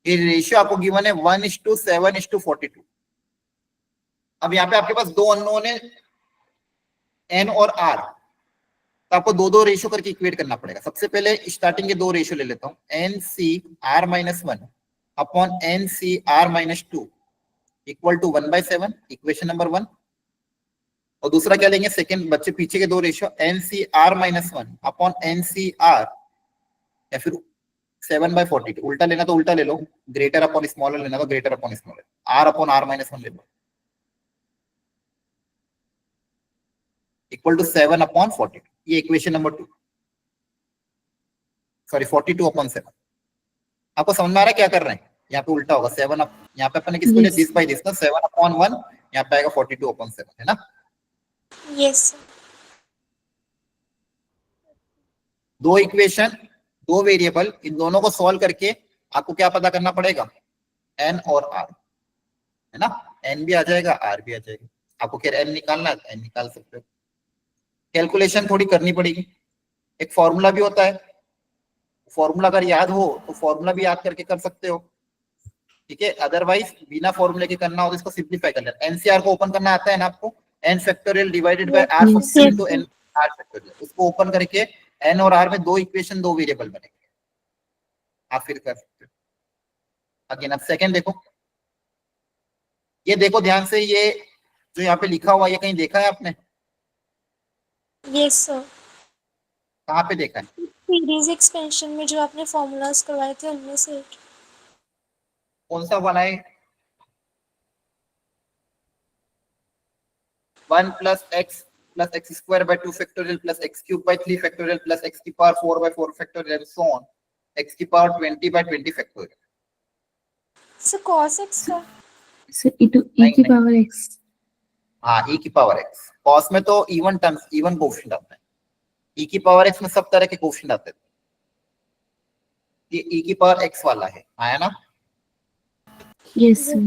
ये रेशियो आपको गिवन है 1:7:42। अब यहाँ पे आपके पास दो अननोन है, एन और आर, तो आपको दो दो रेशियो करके इक्वेट करना पड़ेगा। सबसे पहले स्टार्टिंग के दो रेशियो ले लेता हूँ, N C R minus 1 upon N C R minus 2 equal to 1/7, equation number 1। और दूसरा क्या लेंगे, सेकंड बच्चे पीछे के दो ratio, N C R minus 1 upon N C R, या फिर 7/42, उल्टा लेना तो उल्टा ले लो, ग्रेटर अपॉन स्मॉलर लेना तो greater upon smaller, R upon R minus 1 ले लो, इक्वल टू 7/42। ये इक्वेशन नंबर 2, सॉरी 42/7। आपको समझ में आ रहा है क्या कर रहे हैं, यहाँ पे उल्टा होगा 7 यहाँ पे अपने किसको लिया, Yes. दिस बाय दिस ना, 7/1, यहाँ पे आएगा 42/7, है ना। Yes sir. दो इक्वेशन, दो वेरिएबल, इन दोनों को सॉल्व करके आपको क्या पता करना पड़ेगा, एन और आर, है ना। एन भी आ जाएगा, आर भी आ जाएगा। आपको क्या एन निकालना है, एन निकाल सकते हो। कैलकुलेशन थोड़ी करनी पड़ेगी, एक फॉर्मूला भी होता है, फॉर्मूला अगर याद हो तो फॉर्मूला भी याद करके कर सकते हो, ठीक है। अदरवाइज बिना फॉर्मूले के करना हो तो इसको सिंप्लीफाई कर लेना। एनसीआर को ओपन करना आता है ना आपको, N factorial divided by R Yes. Factorial into N R factorial, उसको ओपन करके एन और आर में दो इक्वेशन, दो वेरिएबल बनेंगे, आप फिर कर सकते हो। अगेन अब सेकंड देखो, ये देखो ध्यान से, ये जो यहाँ पे लिखा हुआ, ये कहीं देखा है आपने, यस सर। कहाँ पे देखा है, सीरीज एक्सपेंशन में जो आपने फॉर्मूलाज करवाए थे उनमें से एक। कौन सा बनाए, 1 plus x square by 2 factorial plus x cube by 3 factorial plus x की power 4/4 factorial and so on, x की power 20/20 factorial. Sir cos x का। So e to e नहीं, की नहीं। power x. हाँ, e की पावर x, cos में तो इवन टर्म्स, इवन कोएफिशिएंट आता है, e की पावर x में सब तरह के कोएफिशिएंट आते हैं, ये e की पावर x वाला है, आया ना। Yes, sir.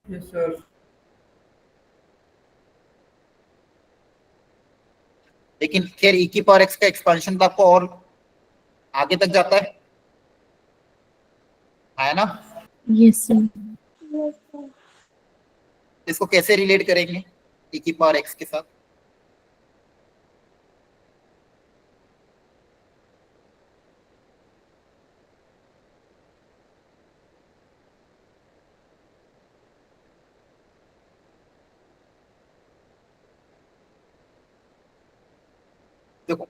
Yes sir. लेकिन खैर e की पावर x का एक्सपेंशन तो आपको और आगे तक जाता है, आया ना। Yes, sir. Yes sir. इसको कैसे रिलेट करेंगे e की पावर x के साथ, देखो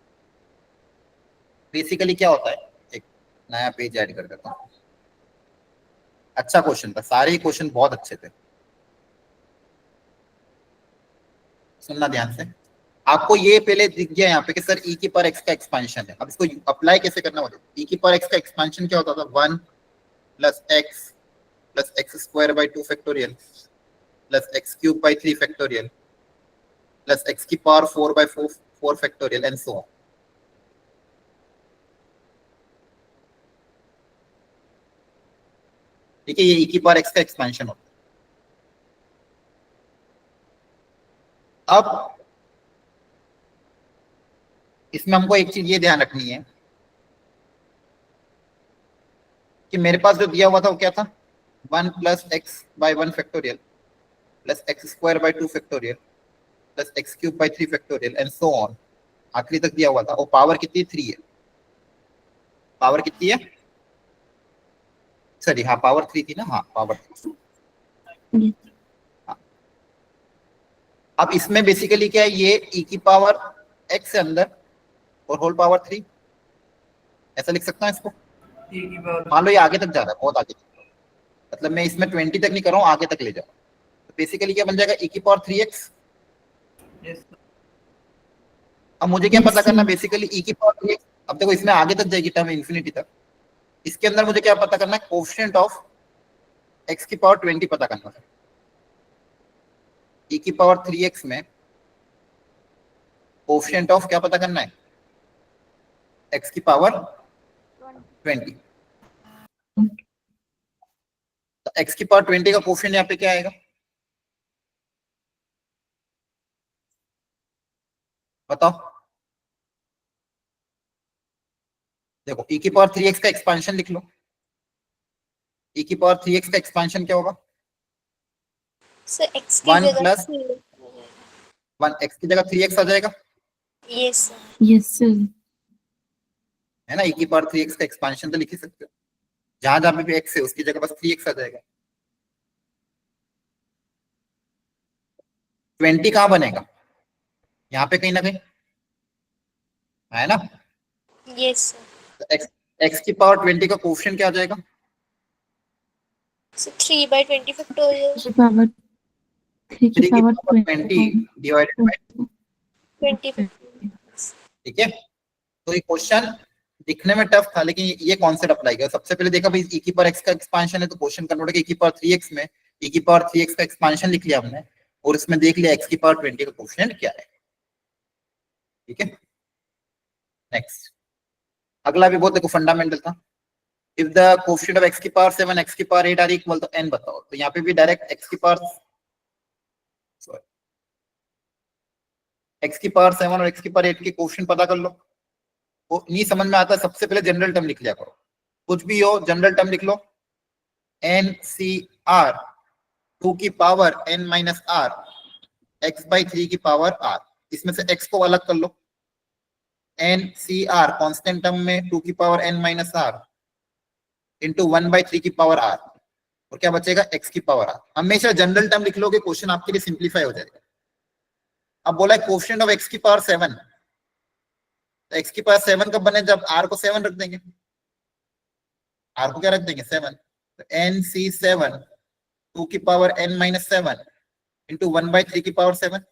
बेसिकली क्या होता है, एक नया पेज ऐड कर देता हूँ। अच्छा क्वेश्चन था, सारे क्वेश्चन बहुत अच्छे थे, सुनना ध्यान से। आपको ये पहले दिख गया यहाँ पे कि सर e की पावर x का एक्सपांशन है। अब इसको अप्लाई कैसे करना होता है? e की पावर x का एक्सपांशन क्या होता था? 1 plus x square by 2 factorial plus x cube by 3 factorial plus x की power 4 by 4 factorial and so on. ठीक है, ये e की पावर x का एक्सपांशन होता है। अब इसमें हमको एक चीज ये ध्यान रखनी है कि मेरे पास जो दिया हुआ था वो क्या था? 1 plus x by 1 factorial plus x square by 2 factorial plus x cube by 3 factorial and so on, आखिरी तक दिया हुआ था। और पावर कितनी? 3 है। पावर कितनी है? सॉरी, हाँ पावर 3 थी ना, हाँ पावर 3। Yes. अब इसमें बेसिकली क्या है? ये e की पावर x से अंदर और होल पावर 3, ऐसा लिख सकता हूँ इसको। e की पावर मान लो ये आगे तक जा रहा है, बहुत आगे तक, मतलब मैं इसमें 20 तक नहीं कर रहा हूँ, आगे तक ले जा रहा हूँ। तो बेसिकली क्या बन जाएगा? e की पावर 3x। yes, अब मुझे क्या Yes, पता करना? sir. बेसिकली e की पावर 3x। अब देखो इसमें आगे तक जाएगी टर्म इंफिनिटी तक। इसके अंदर मुझे क्या पता करना है? कोएफिशिएंट ऑफ x की पावर 20 पता करना है। e की पावर 3x में कोएफिशिएंट ऑफ क्या पता करना है? x की पावर 20। तो x की पावर 20 का कोएफिशिएंट यहाँ पे क्या आएगा? बताओ। देखो e की पावर 3x का एक्सपांशन लिख लो। e की पावर 3x का एक्सपांशन क्या होगा? सर x की 1 जगह प्लस 1, x की जगह 3x आ जाएगा, यस सर। Yes, sir. है ना? e की पावर 3x का एक्सपांशन तो लिख ही सकते हो। जहां जहां पे भी x है उसकी जगह बस 3x आ जाएगा। 20 कहां बनेगा? यहाँ पे कहीं ना कहीं, है ना? Yes sir. तो x की पावर 20 का कोएफिशिएंट क्या आ जाएगा? सो 3/20 फैक्टोरियल 3 power 3 की 3 की power power 20 divided by, 20 factorial. ठीक है। तो ये क्वेश्चन दिखने में टफ था, लेकिन ये कॉन्सेप्ट अप्लाई किया। सबसे पहले देखा भाई e की पावर x का एक्सपांशन है, तो क्वेश्चन कन्वर्ट करके e की पावर 3x में e की पावर 3x का एक्सपांशन लिख लिया हमने, और इसमें देख लिया x की पावर 20 का कोएफिशिएंट क्या है। ठीक है, नेक्स्ट अगला भी बहुत देखो फंडामेंटल था। If the coefficient of x की पावर 7 x की पावर 8 आर इक्वल, तो n बताओ। तो यहाँ पे भी डायरेक्ट x की पावर x की पावर 7 और x की पावर 8 के कोएफिशिएंट पता कर लो। वो नहीं समझ में आता, सबसे पहले जनरल टर्म लिख लिया करो। कुछ भी हो जनरल टर्म लिख लो। n c r 2 की power n minus r x by 3 की पावर r, इसमें से x को अलग कर लो। n c r constant term में 2 की power n minus r into 1 by 3 की पावर r, और क्या बचेगा? x की पावर r। हमेशा जनरल टर्म लिख लोगे, क्वेश्चन आपके लिए सिंप्लीफाई हो जाएगा। अब बोला है कोएफिशिएंट ऑफ x की पावर 7, तो x की पावर 7 कब बने? जब r को 7 रख देंगे। r को क्या रख देंगे? 7। तो n c 7 2 की power n minus 7 into 1 by 3 की power 7,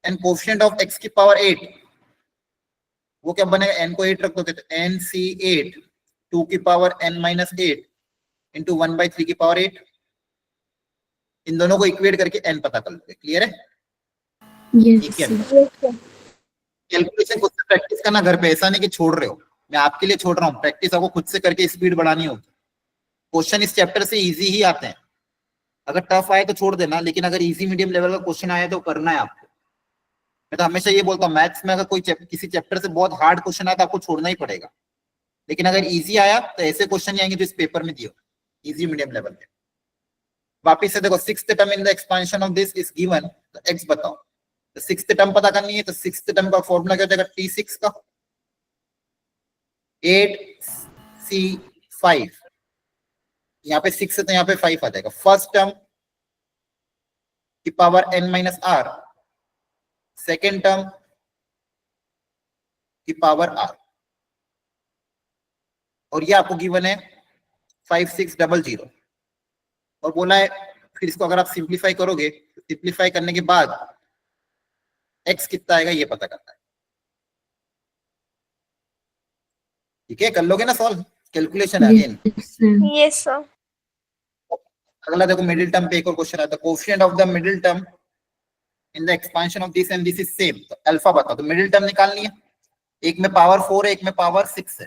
and coefficient of x की पावर 8, वो क्या बनेगा? n को 8 रख दोगे तो n c 8 2 की power n minus 8 into 1 by 3 की पावर 8। इन दोनों को इक्वेट करके n पता कर लोगे। क्लियर है? Yes, ठीक है, sir. Yes sir. कैलकुलेशन खुद से प्रैक्टिस करना घर पे, ऐसा नहीं कि छोड़ रहे हो, मैं आपके लिए छोड़ रहा हूँ। प्रैक्टिस आपको खुद से करके स्पीड बढ़ानी होगी। क्वेश्चन इस चैप्टर से इजी ही आते हैं, अगर टफ आए तो छोड़ देना, लेकिन अगर इजी मीडियम लेवल का क्वेश्चन आया तो करना है आपको। मैं तो हमेशा ये बोलता हूँ, मैथ्स में अगर कोई किसी चैप्टर से बहुत हार्ड क्वेश्चन आया तो आपको छोड़ना ही पड़ेगा, लेकिन अगर इजी आया तो ऐसे क्वेश्चन नहीं आएंगे जो इस पेपर में दिए इजी मीडियम लेवल पे। वापिस से देखो, sixth term in the expansion of this is given, तो x बताओ। तो सिक्स्थ टर्म पता करनी है, तो सिक्स्थ टर्म का फॉर्मूला क्या हो जाएगा? T6 का 8c5, यहाँ पे 6 है तो यहाँ पे 5 आ जाएगा। फर्स्ट टर्म की power n minus r, second term की पावर r, और ये आपको गिवन है 5600, और बोला है फिर इसको अगर आप सिंप्लीफाई करोगे, सिंप्लीफाई करने के बाद x कितना आएगा ये पता करना है। ठीक है, कर लोगे ना सॉल्व, कैलकुलेशन है again. Yes, sir. Yes, sir. अगला देखो मिडिल टर्म पे एक और क्वेश्चन आता है, coefficient of the middle term in the expansion of this and this is same. तो अल्फा बताओ, तो मिडिल टर्म निकालनी है, एक में पावर 4 है, एक में पावर 6 है।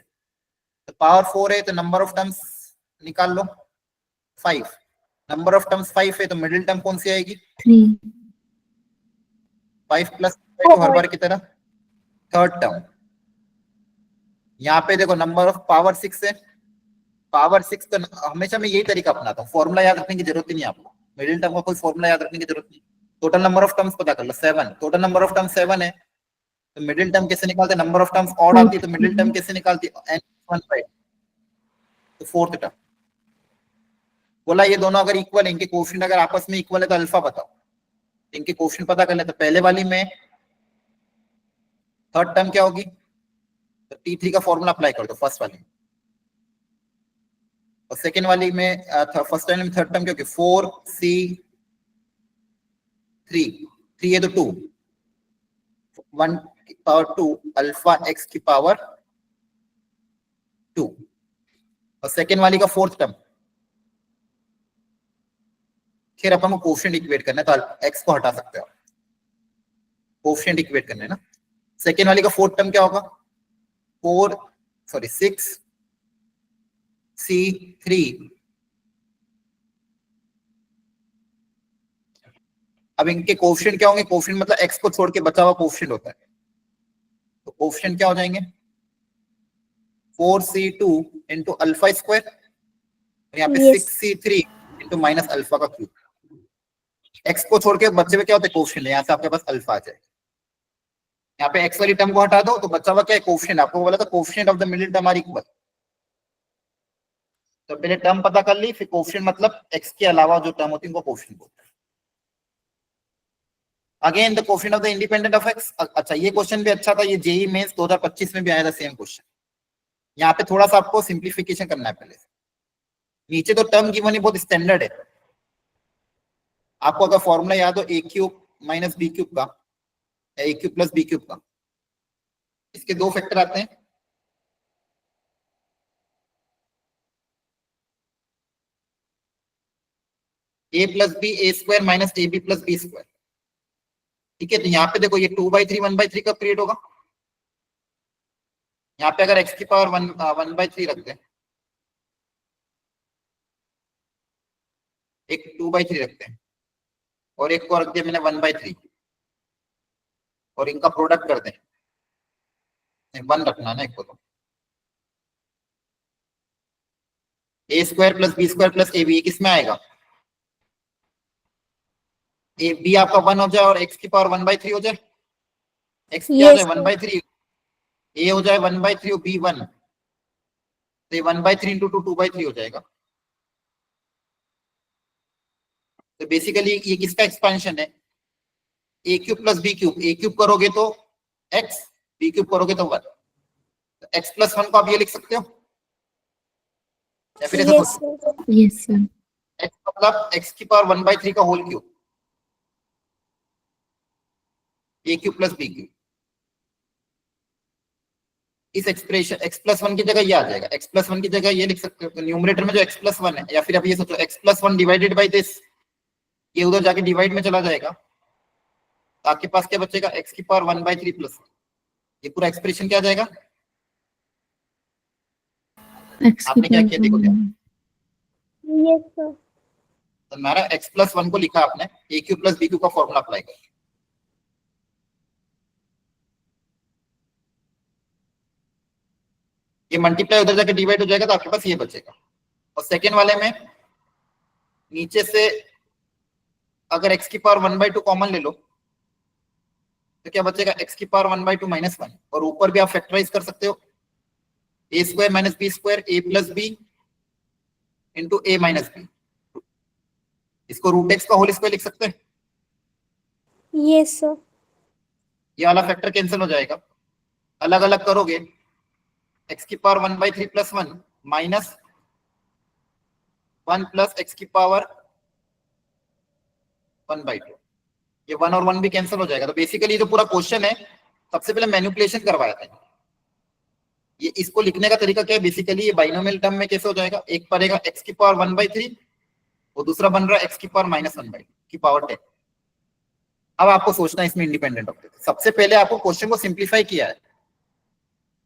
तो पावर 4 है तो नंबर ऑफ टर्म्स निकाल लो 5, नंबर ऑफ टर्म्स 5 है तो मिडिल टर्म कौन सी आएगी? 3. 5 प्लस तो हर बार की तरह थर्ड टर्म। यहाँ पे देखो नंबर ऑफ पावर 6 है, पावर 6 तो हमेशा मैं यही तरीका अपनाता हूँ, फॉर्मूला याद रखने की जरूरत ही नहीं आपको, मिडिल टर्म का कोई फॉर्मूला याद रखने की जरूरत नहीं। टोटल नंबर ऑफ टर्म्स पता कर लो 7, टोटल नंबर ऑफ टर्म्स 7 है, तो मिडिल टर्म कैसे निकालते हैं? नंबर ऑफ टर्म्स ऑड आती है तो मिडिल टर्म कैसे निकालती है? n1/, तो फोर्थ टर्म। बोला ये दोनों अगर इक्वल है, इनके कोएफिशिएंट अगर आपस में इक्वल है तो अल्फा बताओ, इनके कोएफिशिएंट पता कर ले। तो पहले वाली में थर्ड टर्म क्या होगी? तो T3 का फॉर्मूला अप्लाई कर दो फर्स्ट वाली में, और सेकेंड वाली में फर्स्ट वाली में थर्ड टर्म क्या होगी? 4c3, 3 है तो 2, 1 की पावर 2 अल्फा x की पावर 2, और सेकेंड वाली का फोर्थ टर्म। फिर अपन को कोएफिशिएंट इक्वेट करना है, तो x को हटा सकते हो, कोएफिशिएंट इक्वेट करना है ना। सेकेंड वाली का फोर्थ टर्म क्या होगा? 6c3। अब इनके कोएफिशिएंट क्या होंगे? कोएफिशिएंट मतलब x को छोड़ के बचा हुआ कोएफिशिएंट होता है, तो कोएफिशिएंट क्या हो जाएंगे? 4c2 इंटू अल्फा स्क्वायर, यहाँ पे Yes. 6c3 into minus alpha का क्यूब। x को छोड़ के बच्चे में क्या होता है? कोएफिशिएंट। यहाँ से आपके पास अल्फा आ जाएगा, यहाँ पे x वाली टर्म को हटा दो तो बचा हुआ क्या है? कोएफिशिएंट। आपको बोला था coefficient of the middle term are equal, तो पहले टर्म पता कर ली, फिर कोएफिशिएंट मतलब x के अलावा जो टर्म होती है उनको कोएफिशिएंट बोलते हैं। Again the coefficient of the independent of x। अच्छा ये क्वेश्चन भी अच्छा था, ये जेईई मेंस 2025 में भी आया था सेम क्वेश्चन। यहाँ पे थोड़ा सा आपको सिंप्लीफिकेशन करना है पहले। नीचे तो टर्म गिवन है, बहुत स्टैंडर्ड है, आपको अगर फॉर्मूला याद हो a³ माइनस b³ का, a³ प्लस b³ का, इसके दो फैक्टर आते हैं, a plus B A square minus ab plus B square. ठीक है, तो यहाँ पे देखो ये 2/3 1/3 कब क्रिएट होगा? यहाँ पे अगर x की पावर 1/3 रख दें, एक 2/3 रखते हैं और एक को रख दिया मैंने 1/3, और इनका प्रोडक्ट कर दें, 1 रखना ना एक को, तो a square plus B square plus ab, ये किसमें आएगा? ए बी आपका 1 हो जाए और x की पावर 1/3 हो जाए, x क्या हो Yes, जाए? 1/3, a हो जाए 1/3 और b 1, तो ये 1/3 इंटू 2/3 हो जाएगा। तो बेसिकली ये किसका एक्सपेंशन है? a³ प्लस b³ a³ करोगे तो x, b³ करोगे तो 1, तो x प्लस 1 को आप ये लिख सकते हो, या फिर ऐसा yes, सोचो, sir. Yes, sir. x मतलब x की पावर 1/3 का whole cube, a³ plus b³। इस एक्सप्रेशन x प्लस 1 की जगह ये आ जाएगा, x प्लस 1 की जगह ये लिख सकते हो, तो न्यूमरेटर में जो x प्लस 1 है, या फिर आप ये सोचो x plus 1 divided by this, ये उधर जाके डिवाइड में चला जाएगा, तो आपके पास क्या बचेगा? x की पावर 1/3 प्लस 1, ये पूरा एक्सप्रेशन क्या आ जाएगा? X आपने क्या की किया देखो ध्यान, Yes, sir. तो हमारा x प्लस 1 को लिखा आपने, a³ प्लस b³ का फॉर्मूला अप्लाई कर, ये मल्टीप्लाई उधर जाके डिवाइड हो जाएगा, तो आपके पास ये बचेगा। और सेकेंड वाले में नीचे से अगर x की पावर 1/2 कॉमन ले लो, तो क्या बचेगा? x की पावर 1/2 माइनस 1, और ऊपर भी आप फैक्टराइज कर सकते हो, a square minus B square a plus B into a minus B, इसको रूट x का होल स्क्वायर लिख सकते हैं। Yes, sir. ये वाला फैक्टर कैंसिल हो जाएगा, अलग अलग करोगे, x की power 1/3 plus 1 minus 1 plus x की पावर 1/2, ये 1 और 1 भी कैंसिल हो जाएगा। तो बेसिकली जो पूरा क्वेश्चन है सबसे पहले मैनिपुलेशन करवाया था। ये इसको लिखने का तरीका क्या है, बेसिकली ये बाइनोमियल टर्म में कैसे हो जाएगा, एक पड़ेगा x की पावर 1/3 और दूसरा बन रहा है x की पावर -1 की पावर 10। अब आपको सोचना है इसमें इंडिपेंडेंट ऑफ दिस। सबसे पहले आपको क्वेश्चन को सिंप्लीफाई किया है,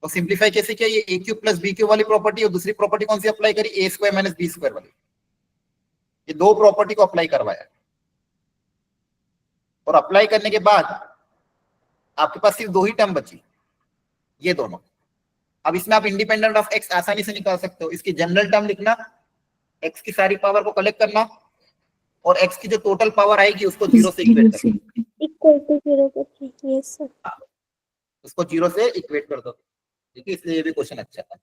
तो सिंप्लीफाई कैसे किया, ये a cube plus b cube वाली प्रॉपर्टी और दूसरी प्रॉपर्टी कौन सी अप्लाई करी, a square minus b square वाली। ये दो प्रॉपर्टी को अप्लाई करवाया और अप्लाई करने के बाद आपके पास सिर्फ दो ही टर्म बची, ये दोनों। अब इसमें आप इंडिपेंडेंट ऑफ x आसानी से निकाल सकते हो। इसकी जनरल टर्म लिखना, x की सारी पावर को कलेक्ट करना और x की जो टोटल पावर आएगी उसको 0 से इक्वेट कर दो, इक्वल टू 0 करके। Yes sir. उसको 0 से इक्वेट कर दो। ठीक है, इसलिए ये भी क्वेश्चन अच्छा था।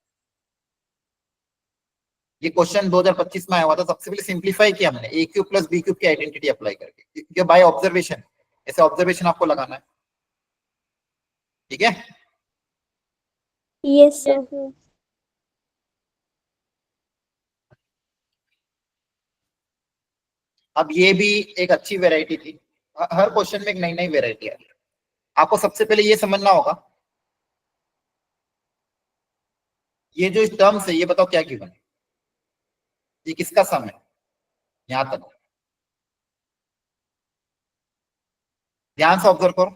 ये क्वेश्चन 2025 में आया हुआ था। सबसे पहले सिंप्लीफाई किया हमने a cube plus b cube की आइडेंटिटी अप्लाई करके, क्योंकि बाय ऑब्जर्वेशन, ऐसे ऑब्जर्वेशन आपको लगाना है। ठीक है, यस सर। अब ये भी एक अच्छी वेराइटी थी। हर क्वेश्चन में एक नई नई वेराइटी है। आपको सबसे पहले ये समझना होगा, ये जो टर्म्स है ये बताओ क्या गिवन है, ये किसका सम है, यहां तक ध्यान से ऑब्जर्व करो।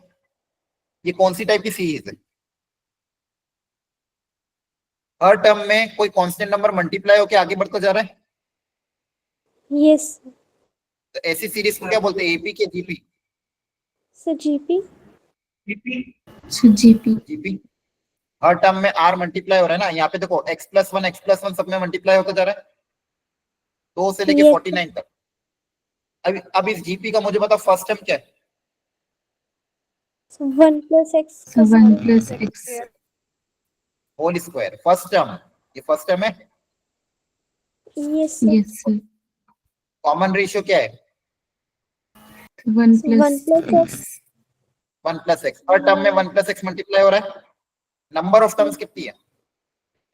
ये कौन सी टाइप की सीरीज है, हर टर्म में कोई कांस्टेंट नंबर मल्टीप्लाई होकर आगे बढ़ता जा रहा है। यस तो ऐसी सीरीज को क्या बोलते हैं, एपी के GP, sir. GP. GP. GP. हर टर्म में आर मल्टीप्लाई हो रहा है ना, यहाँ पे देखो x+1 सब में मल्टीप्लाई होता जा रहा है 2 से लेके Yes. 49 तक। अब इस जीपी का मुझे बताओ फर्स्ट टर्म क्या है, 1 plus x So 1 plus x. Whole square. First term, ये फर्स्ट टर्म है। Yes sir. Yes, sir. Common ratio क्या है, 1 plus 1 plus x. 1 plus x. हर टर्म में 1 प्लस एक्स मल्टीप्लाई हो रहा है। नंबर ऑफ टर्म्स कितनी है,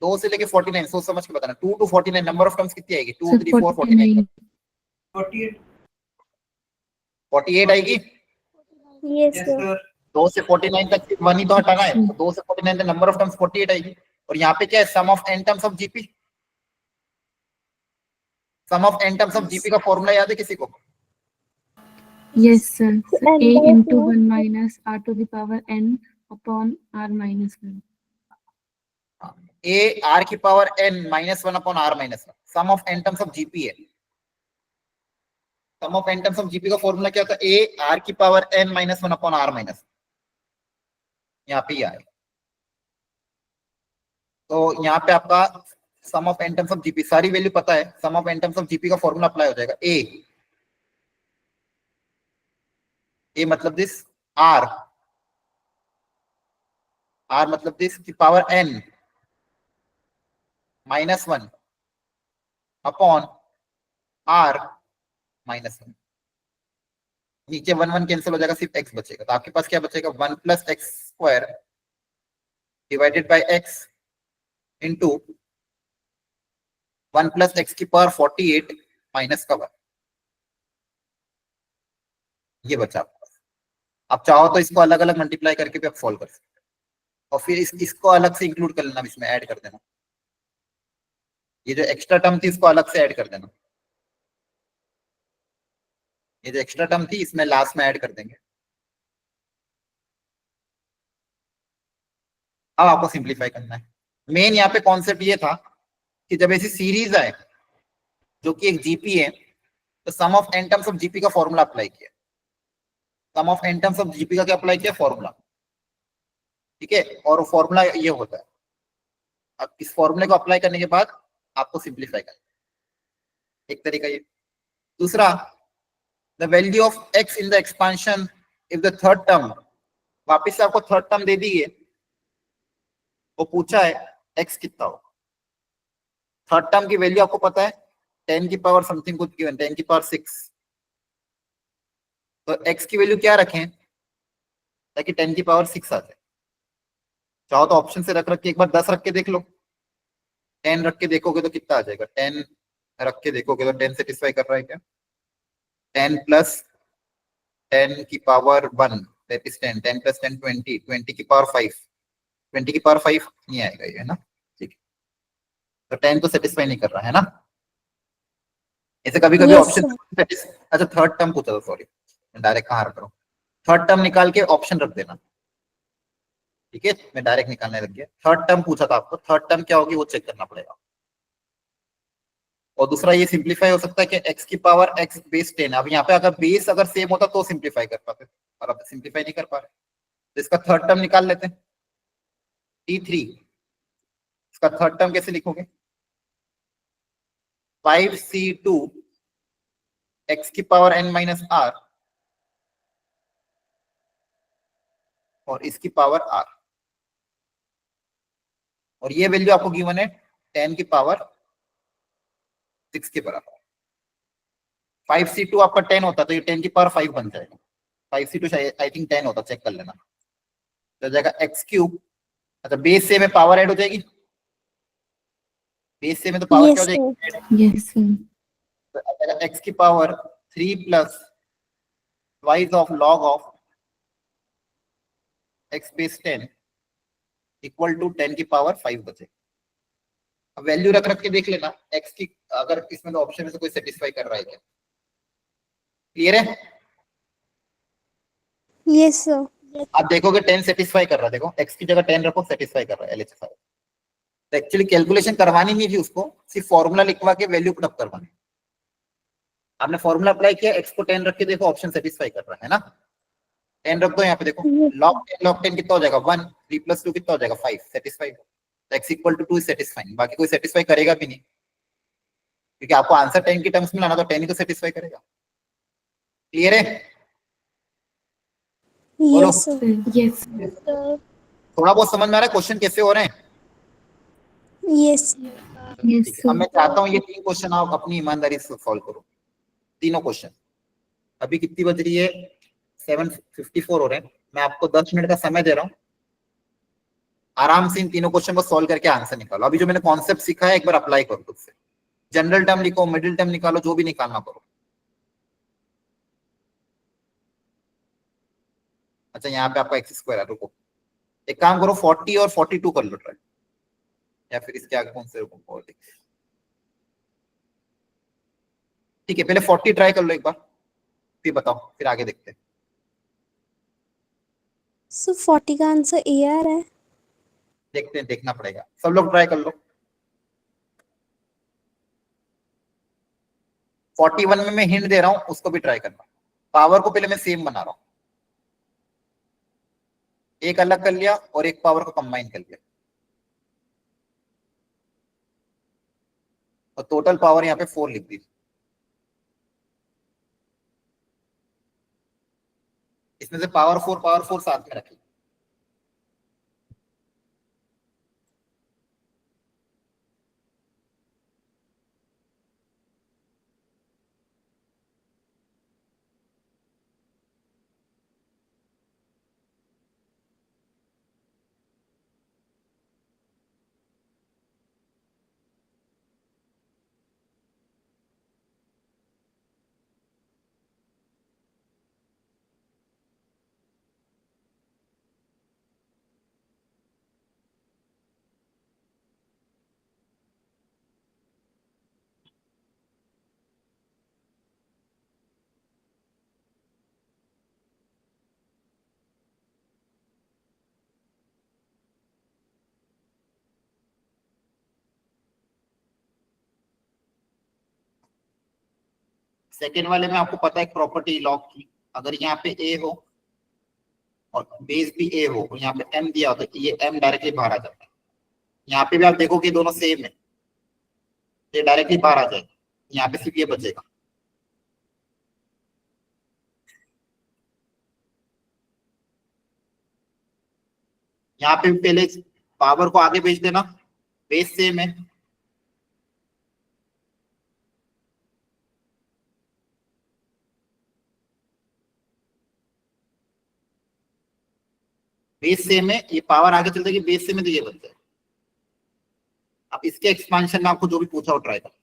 2 से लेके 49, सोच समझ के बताना। 2 to 49 नंबर ऑफ टर्म्स कितनी आएगी, 2 So 3 4 49 49. 48 आएगी। Yes sir. 2 से 49 तक सिर्फ 1 ही तो हटाना है, तो 2 से 49 तक नंबर ऑफ टर्म्स 48 आएगी। और यहाँ पे क्या है, sum of n terms of GP. Sum of n terms of GP का फॉर्मूला याद है किसी को, Yes, sir. So And a by into two. 1 minus r to the power n upon r minus 1. a r की power n -1 upon r -1। Sum of n terms of GP है। Sum of n terms of GP का फॉर्मूला क्या होता है, a r की पावर n -1 अपॉन r -1। यहाँ पे आए तो यहाँ पे आपका sum of n terms of GP, सारी वैल्यू पता है। Sum of n terms of GP का फॉर्मूला अप्लाई हो जाएगा, a मतलब दिस, r मतलब दिस की पावर n -1 अपॉन r -1। नीचे 1 1 कैंसिल हो जाएगा, सिर्फ x बचेगा। तो आपके पास क्या बचेगा, 1 plus x square divided by x into 1 plus x की पावर 48 माइनस का 1। ये बचा आपके पास। आप चाहो तो इसको अलग अलग मल्टीप्लाई करके भी आप सॉल्व कर सकते हो और फिर इसको अलग से इंक्लूड कर लेना, इसमें ऐड कर देना। ये जो एक्स्ट्रा टर्म थी इसको अलग से ऐड कर देना। ये जो एक्स्ट्रा टर्म थी इसमें लास्ट में ऐड कर देंगे। अब आपको सिंप्लीफाई करना है। मेन यहाँ पे कॉन्सेप्ट ये था कि जब ऐसी सीरीज आए जो कि एक जीपी है, तो sum of n terms of GP का फॉर्मूला अप्लाई किया। Sum of n terms of GP का क्या अप्लाई किया, फॉर्मूला। ठीक है, और वो फॉर्मूला ये होता है। अब इस फॉर्मूले को अप्लाई करने के बाद आपको सिंप्लीफाई करना, एक तरीका ये। दूसरा, the value of x in the expansion if the third term, वापिस से आपको थर्ड टर्म दे दी है, वो पूछा है x कितना हो। थर्ड टर्म की वैल्यू आपको पता है 10 की पावर समथिंग कुछ गिवन, 10 की पावर 6। तो x की वैल्यू क्या रखें ताकि 10 की पावर 6 आ जाए। चाहो तो ऑप्शन से रख के एक बार 10 रख के देख लो, 10 रख के देखोगे तो कितना आ जाएगा, 10 रख के देखोगे तो 10 सेटिस्फाई कर रहा है क्या, 10 प्लस 10 की पावर 1 दैट इज 10, 10 प्लस 10 20, 20 की पावर 5, 20 की पावर 5 नहीं आएगा ये, है ना? ठीक है, तो 10 तो सेटिस्फाई नहीं कर रहा है ना? ऐसे कभी कभी Yes, ऑप्शन, sir. अच्छा थर्ड टर्म पूछा था, सॉरी डायरेक्ट कहाँ रख रहा हूँ, थर्ड टर्म निकाल के ऑप्शन रख देना, ठीक है? मैं डायरेक्ट निकालने लग गया। थर्ड टर्म पूछा था आपको, थर्ड टर्म क्या होगी वो चेक करना पड़ेगा। और दूसरा ये सिंप्लीफाई हो सकता है कि x की पावर x बेस 10, अब यहाँ पे अगर बेस अगर सेम होता तो सिंप्लीफाई कर पाते, और अब सिंप्लीफाई नहीं कर पा रहे, तो इसका थर्ड टर्म निकाल लेते हैं, t3। इसका थर्ड टर्म कैसे लिखोगे? 5c2 x की पावर n माइनस r और इसकी पावर r, और ये वैल्यू आपको गिवन है 10 की पावर 6 के बराबर। 5c2 आपका 10 होता तो ये 10 की पावर 5 बन जाएगा, 5c2 आई थिंक 10 होता, चेक कर लेना, तो जाएगा x क्यूब। अच्छा बेस से में पावर ऐड हो जाएगी, बेस से में तो पावर क्या Yes, हो sir. जाएगी? Yes, sir. तो आ जाएगा x की पावर 3 प्लस वाइज of log of x base 10 equal to 10 की पावर 5 बचे। अब वैल्यू रख रख के देख लेना x की, अगर इसमें तो ऑप्शन में से कोई सेटिस्फाई कर रहा है क्या? क्लियर है? Yes, sir. आप देखोगे 10 सेटिस्फाई कर रहा है, देखो x की जगह 10 रखो, सेटिस्फाई कर रहा है LHS। तो एक्चुअली कैलकुलेशन करवानी नहीं थी उसको, सिर्फ फॉर्मूला लिखवा के वैल्यू पुट अप करवानी। आपने फॉर्मूला अप्लाई किया, x को 10 रख के देखो ऑप्शन सेटिस्फाई कर रहा है ना? 10 रख दो यहाँ पे, देखो Yes. log 10 कितना हो जाएगा 1, 3 प्लस 2 कितना हो जाएगा 5, satisfy. x equal to 2 is satisfying, बाकी कोई सेटिस्फाई करेगा भी नहीं, क्योंकि आपको आंसर 10 की टर्म्स में लाना, तो 10 ही तो सेटिस्फाई करेगा। क्लियर है? बोलो। Yes, sir. Yes. Sir. थोड़ा बहुत समझ में आ रहा है क्वेश्चन कैसे हो रहे हैं? Yes. Yes, ठीक है, अब sir. मैं चाहता हूँ ये 3 क्वेश्चन आप अपनी ईमानदारी से सॉल्व करो, तीनों क्वेश्चन। अभी कितनी बज रही है? 7:54 हो रहे हैं। मैं आपको 10 मिनट का समय दे रहा हूँ, आराम से इन तीनों क्वेश्चन को सॉल्व करके आंसर निकालो। अभी जो मैंने कॉन्सेप्ट सीखा है एक बार अप्लाई करो खुद से, जनरल टर्म लिखो, मिडिल टर्म निकालो, जो भी निकालना करो। अच्छा यहाँ पे आपका एक्स स्क्वायर है, रुको एक काम करो 40 और 42 कर लो ट्राई, या फिर इसके आगे कौन से रुको, ठीक है पहले 40 ट्राई कर लो एक बार, फिर बताओ, फिर आगे देखते हैं। So 40 का आंसर ए आ रहा है। देखते हैं, देखना पड़ेगा, सब लोग ट्राई कर लो। 41 में मैं हिंट दे रहा हूं, उसको भी ट्राई करना। पावर को पहले मैं सेम बना रहा हूं, एक अलग कर लिया और एक पावर को कंबाइन कर लिया, और टोटल पावर यहाँ पे 4 लिख दी। इसमें से पावर 4 साथ में रखी। सेकेंड वाले में आपको पता है एक प्रॉपर्टी लॉग की, अगर यहाँ पे ए हो और बेस भी ए हो और यहाँ पे एम दिया हो तो ये एम डायरेक्टली बाहर आ जाता है। यहाँ पे भी आप देखो कि दोनों सेम है, ये डायरेक्टली बाहर आ जाएगा, यहाँ पे सिर्फ ये बचेगा। यहाँ पे पहले पावर को आगे भेज देना, बेस सेम है, बेस सेम है, ये पावर आगे चल जाएगी, बेस सेम है तो ये बच जाएगा। अब इसके एक्सपांशन में आपको जो भी पूछा हो ट्राई करो।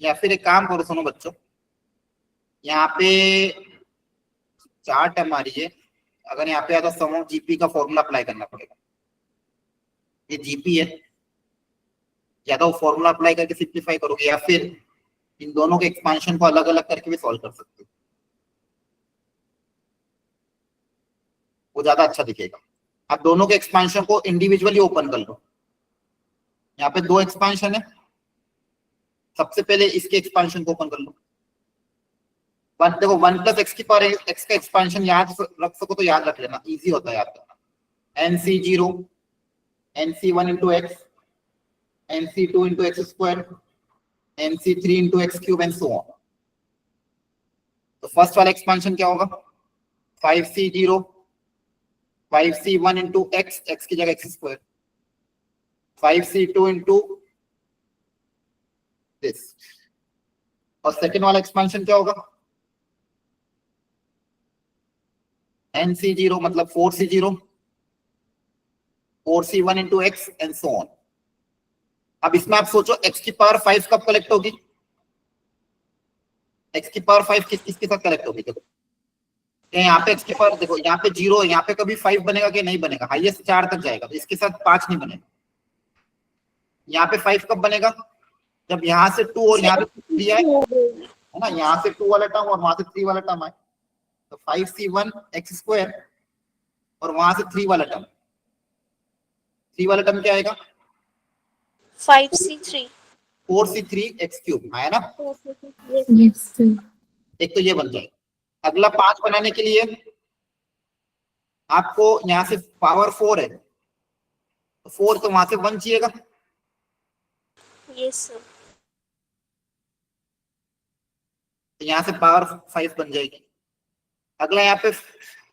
या फिर एक काम करो, सुनो बच्चों, यहाँ पे 4 टर्म आ रही है, अगर यहाँ पे आता सम ऑफ जीपी का फॉर्मूला अप्लाई करना पड़ेगा। ये जीपी है, या तो फॉर्मूला अप्लाई करके सिंप्लीफाई करोगे, या फिर इन दोनों के एक्सपांशन को अलग अलग करके भी सॉल्व कर सकते हो, वो ज्यादा अच्छा दिखेगा। आप दोनों के एक्सपांशन को इंडिविजुअली ओपन कर लो। यहाँ पे 2 एक्सपांशन है, सबसे पहले इसके एक्सपांशन को ओपन कर लो। देखो 1 प्लस एक्स की पावर एक्स का एक्सपांशन याद रख सको तो याद रख लेना, इजी होता है याद करना। NC0 NC1 into x, NC2 into x square, NC3 into x cube and so on. तो फर्स्ट वाला एक्सपांशन क्या होगा? 5C0 5C1 into x, x की जगह x square, 5C2 into this. और सेकेंड वाला एक्सपांशन क्या होगा? NC0 मतलब 4C0 4C1 into x and so on. अब इसमें आप सोचो x की पावर 5 कब कलेक्ट होगी? x की पावर 5 किसके साथ कलेक्ट होगी? देखो यहाँ पे x की पावर, देखो यहाँ पे 0 है, यहाँ पे कभी 5 बनेगा कि नहीं बनेगा? हाईएस्ट 4 तक जाएगा, तो इसके साथ 5 नहीं बनेगा। यहाँ पे 5 कब बनेगा? जब यहाँ से 2 और यहाँ पे 3 आए, है ना, यहाँ से 2 वाला टर्म और वहां से 3 वाला टर्म आए, तो 5C1 एक्स स्क्वायर और वहां से 3 वाला टर्म, 3 वाला टर्म क्या आएगा? 5C3 4C3 एक्स क्यूब आया ना। Yes, sir. एक तो ये बन जाएगा। अगला 5 बनाने के लिए आपको यहाँ से पावर 4 है, तो 4 तो वहां से 1 चाहिएगा, यस सर। तो यहाँ से पावर 5 बन जाएगी। अगला यहाँ पे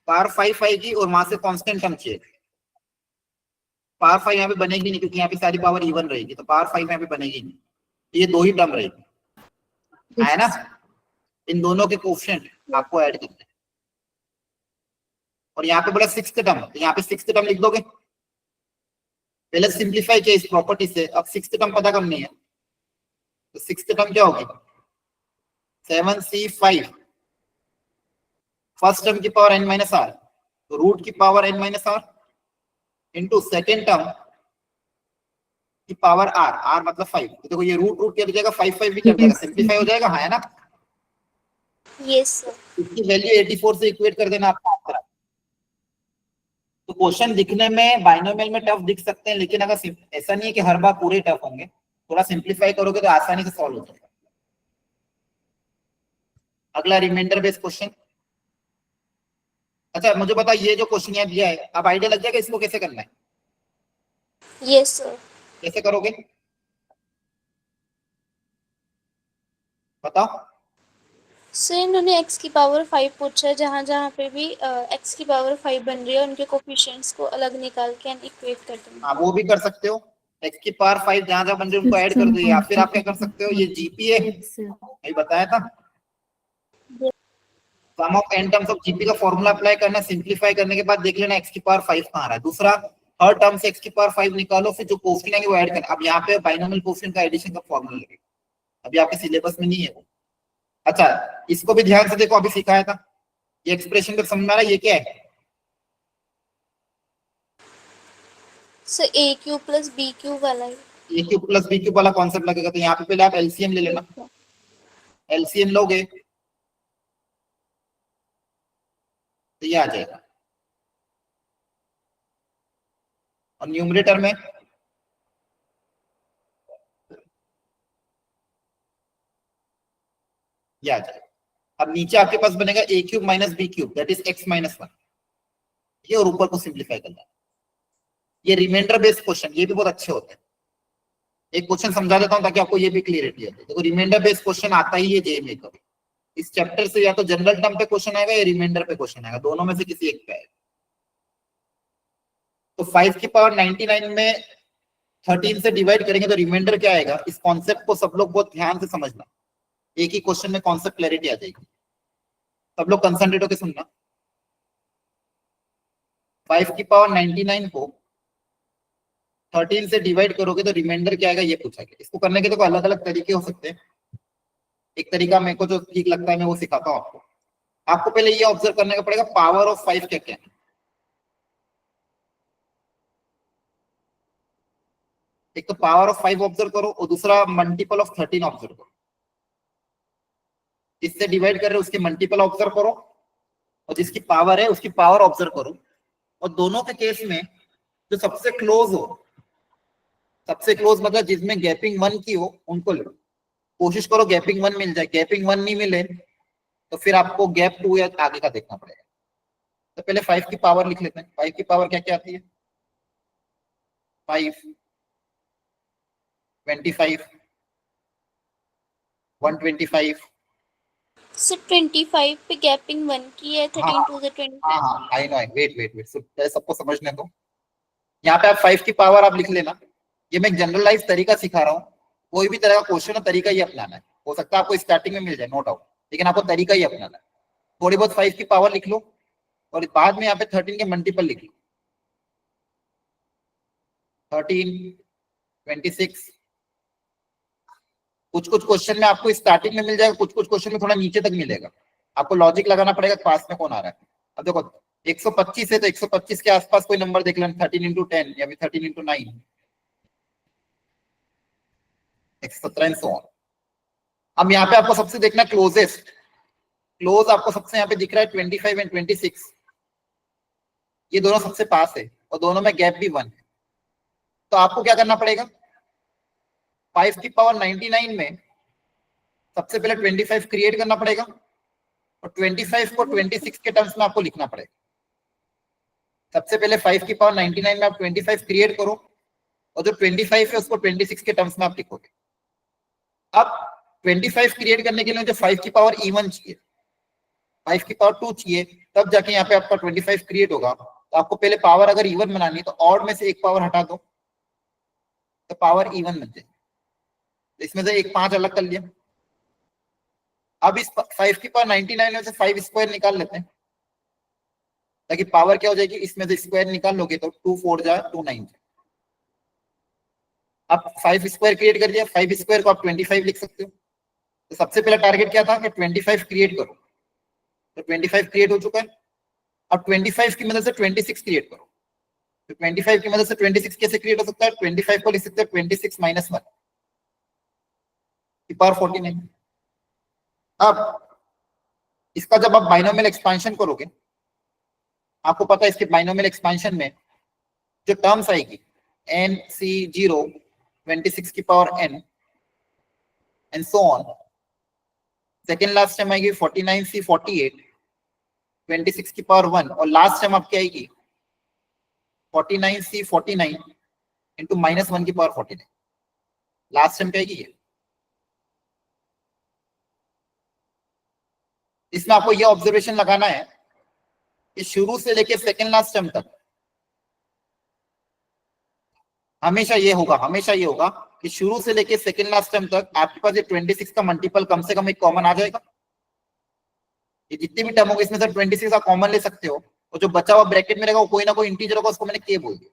पावर 5 आएगी और वहां से कांस्टेंट टर्म चाहिए। पावर 5 यहाँ पे बनेगी नहीं क्योंकि यहाँ पे सारी पावर इवन रहेगी, तो पावर 5 यहाँ पे बनेगी नहीं, ये 2 ही टर्म रहेगी, है ना। इन दोनों के कोएफिशिएंट आपको ऐड करने हैं। और यहाँ पे बोला 6th टर्म, तो यहाँ पे 6th टर्म लिख दोगे। पहले सिंप्लीफाई किया इस प्रॉपर्टी से, अब 6th टर्म पता करनी है, तो 6th टर्म क्या होगी? 7C5 फर्स्ट टर्म की पावर n माइनस आर, तो रूट की power n minus R into second term की पावर r, r मतलब 5। तो देखो ये रूट रूट कर जाएगा, 5 भी कर देगा, सिंप्लीफाई हो जाएगा, है ना। Yes sir. इसकी वैल्यू 84 से इक्वेट कर देना आपका आंसर। तो क्वेश्चन दिखने में बाइनोमियल में टफ दिख सकते हैं, लेकिन अगर ऐसा नहीं है कि हर बार पूरे टफ होंगे, थोड़ा सिंप्लीफाई करोगे तो आसानी से सॉल्व हो जाएगा। अगला रिमाइंडर बेस्ड क्वेश्चन। अच्छा मुझे बता, ये जो क्वेश्चन यहाँ दिया है, अब आइडिया लग जाएगा इसको कैसे करना है? Yes sir. कैसे करोगे बताओ? सर इन्होंने x की पावर 5 पूछा है, जहाँ जहाँ पे भी x की पावर 5 बन रही है उनके कोफिशिएंट्स को अलग निकाल के एंड इक्वेट कर देंगे। हाँ वो भी कर सकते हो, x की पावर 5 जहाँ जहाँ बन रही है उनको ऐड कर दो, या फिर आप क्या कर सकते हो, ये जीपी है, Yes, sir. यही बताया था, sum of n terms of GP का फॉर्मूला अप्लाई करना, सिंप्लीफाई करने के बाद देख लेना x की पावर 5 कहाँ आ रहा है। दूसरा हर टर्म से x की पावर 5 निकालो, फिर जो कोफिशिएंट आएंगे वो ऐड करना। अब यहाँ पे बाइनोमियल कोफिशिएंट का एडिशन का फॉर्मूला लगेगा, अभी आपके सिलेबस में नहीं है वो। अच्छा इसको भी ध्यान से देखो, अभी सिखाया था, ये एक्सप्रेशन को समझ में आ रहा है, ये क्या है? Sir a cube plus b cube वाला है। ए क्यूब प्लस बी क्यूब वाला कॉन्सेप्ट लगेगा, तो यहाँ पे पहले आप एलसीएम ले लेना। एलसीएम लोगे तो ये आ जाएगा, और न्यूमरेटर में ये आ जाएगा। अब नीचे आपके पास बनेगा A cube minus B cube, that is X minus 1, ये, और ऊपर को सिंप्लीफाई करना। ये रिमाइंडर बेस्ड क्वेश्चन, ये भी बहुत अच्छे होते हैं। एक क्वेश्चन समझा देता हूं ताकि आपको ये भी क्लियरिटी हो। देखो रिमाइंडर बेस्ड क्वेश्चन आता ही है जेईई में, इस चैप्टर से या तो जनरल टर्म पे क्वेश्चन आएगा या रिमाइंडर पे क्वेश्चन आएगा, दोनों में से किसी एक पे आएगा। तो 5 की पावर 99 में 13 से डिवाइड करेंगे तो रिमाइंडर क्या आएगा? इस कॉन्सेप्ट को सब लोग बहुत ध्यान से समझना, एक ही क्वेश्चन में कॉन्सेप्ट क्लैरिटी आ जाएगी। सब लोग कंसंट्रेट होकर सुनना। 5 की पावर 99 को 13 से डिवाइड करोगे तो रिमाइंडर क्या आएगा, ये पूछा गया। इसको करने के तो अलग अलग तरीके हो सकते हैं, एक तरीका मेरे को जो ठीक लगता है मैं वो सिखाता हूँ आपको। आपको पहले ये ऑब्जर्व करने का पड़ेगा पावर ऑफ 5 क्या क्या है। एक तो पावर ऑफ 5 ऑब्जर्व करो और दूसरा मल्टीपल ऑफ 13 ऑब्जर्व करो। जिससे डिवाइड कर रहे हो उसके मल्टीपल ऑब्जर्व करो और जिसकी पावर है उसकी पावर ऑब्जर्व करो। और दोनों के केस में जो सबसे क्लोज हो, सबसे क्लोज मतलब जिसमें गैपिंग 1 की हो उनको लो। कोशिश करो गैपिंग 1 मिल जाए। गैपिंग 1 नहीं मिले तो फिर आपको गैप 2 या आगे का देखना पड़ेगा। तो पहले 5 की पावर लिख लेते हैं। 5 की पावर क्या क्या आती है? 5, 25, 125। सर 25 पे गैपिंग 1 की है, 13 टू द 20। हाँ हाँ आई नो। वेट सबको समझने दो। यहाँ पे आप 5 की पावर आप लिख लेना। ये मैं जनरलाइज तरीका सिखा रहा हूँ। कोई भी तरह का क्वेश्चन हो तरीका ही अपनाना है। हो सकता है आपको स्टार्टिंग में मिल जाए नो डाउट, लेकिन आपको तरीका ही अपनाना है। थोड़ी बहुत 5 की पावर लिख लो और बाद में यहाँ पे 13 के मल्टीपल लिख लो। 13, 26। कुछ कुछ क्वेश्चन में आपको स्टार्टिंग में मिल जाएगा, कुछ कुछ क्वेश्चन में थोड़ा नीचे तक मिलेगा। आपको लॉजिक लगाना पड़ेगा पास में कौन आ रहा है। अब देखो 125 है तो 125 के आसपास कोई नंबर देख लेना। 13 इंटू 10 या फिर 13 इंटू 9, 117। अब यहाँ पे आपको सबसे देखना क्लोजेस्ट। क्लोज आपको सबसे यहाँ पे दिख रहा है 25 एंड 26। ये दोनों सबसे पास है और दोनों में गैप भी 1 है। तो आपको क्या करना पड़ेगा? 5 की पावर 99 में सबसे पहले 25 क्रिएट करना पड़ेगा और 25 को 26 के टर्म्स में आपको लिखना पड़ेगा। सबसे पहले 5 की पावर 99 में आप 25 क्रिएट करो और जो 25 है उसको 26 के टर्म्स में आप लिखोगे। अब 25 क्रिएट करने के लिए मुझे 5 की पावर इवन चाहिए, 5 की पावर 2 चाहिए, तब जाके यहाँ पे आपका 25 क्रिएट होगा। तो आपको पहले पावर अगर इवन बनानी है तो ऑड में से एक पावर हटा दो तो पावर इवन बन जाएगी। इसमें से एक 5 अलग कर लिया। अब इस 5 की पावर 99 में से 5 स्क्वायर निकाल लेते हैं ताकि पावर क्या हो जाएगी, इसमें से स्क्वायर निकाल लोगे तो 2 4 जा 2 9। अब 5 स्क्वायर क्रिएट कर दिया। 5 स्क्वायर को आप 25 लिख सकते हो। तो सबसे पहला टारगेट क्या था कि 25 क्रिएट करो। तो 25 क्रिएट हो चुका है। अब 25 की मदद से 26 क्रिएट करो। तो 25 की मदद से 26 कैसे क्रिएट हो सकता है? 25 को लिख सकते हैं 26 माइनस 1 की पावर 49। अब इसका जब आप बाइनोमियल एक्सपेंशन करोगे, आपको पता है इसके बाइनोमियल एक्सपेंशन में जो टर्म्स आएगी NC0 26 की power n and so on. Second last time आएगी 49C 48 26 की पावर 1 और लास्ट टाइम आपकी आएगी 49C 49 इंटू -1 की पावर 49। लास्ट टाइम क्या आएगी ये। इसमें आपको ये ऑब्जर्वेशन लगाना है कि शुरू से लेके सेकेंड लास्ट टर्म तक हमेशा ये होगा कि शुरू से लेके सेकेंड लास्ट टर्म तक आपके पास ये 26 का मल्टीपल कम से कम एक कॉमन आ जाएगा। ये जितने भी टर्म होंगे इसमें से 26 का कॉमन ले सकते हो और जो बचा हुआ ब्रैकेट में रहेगा वो कोई ना कोई इंटीजर होगा, उसको मैंने के बोल दिया।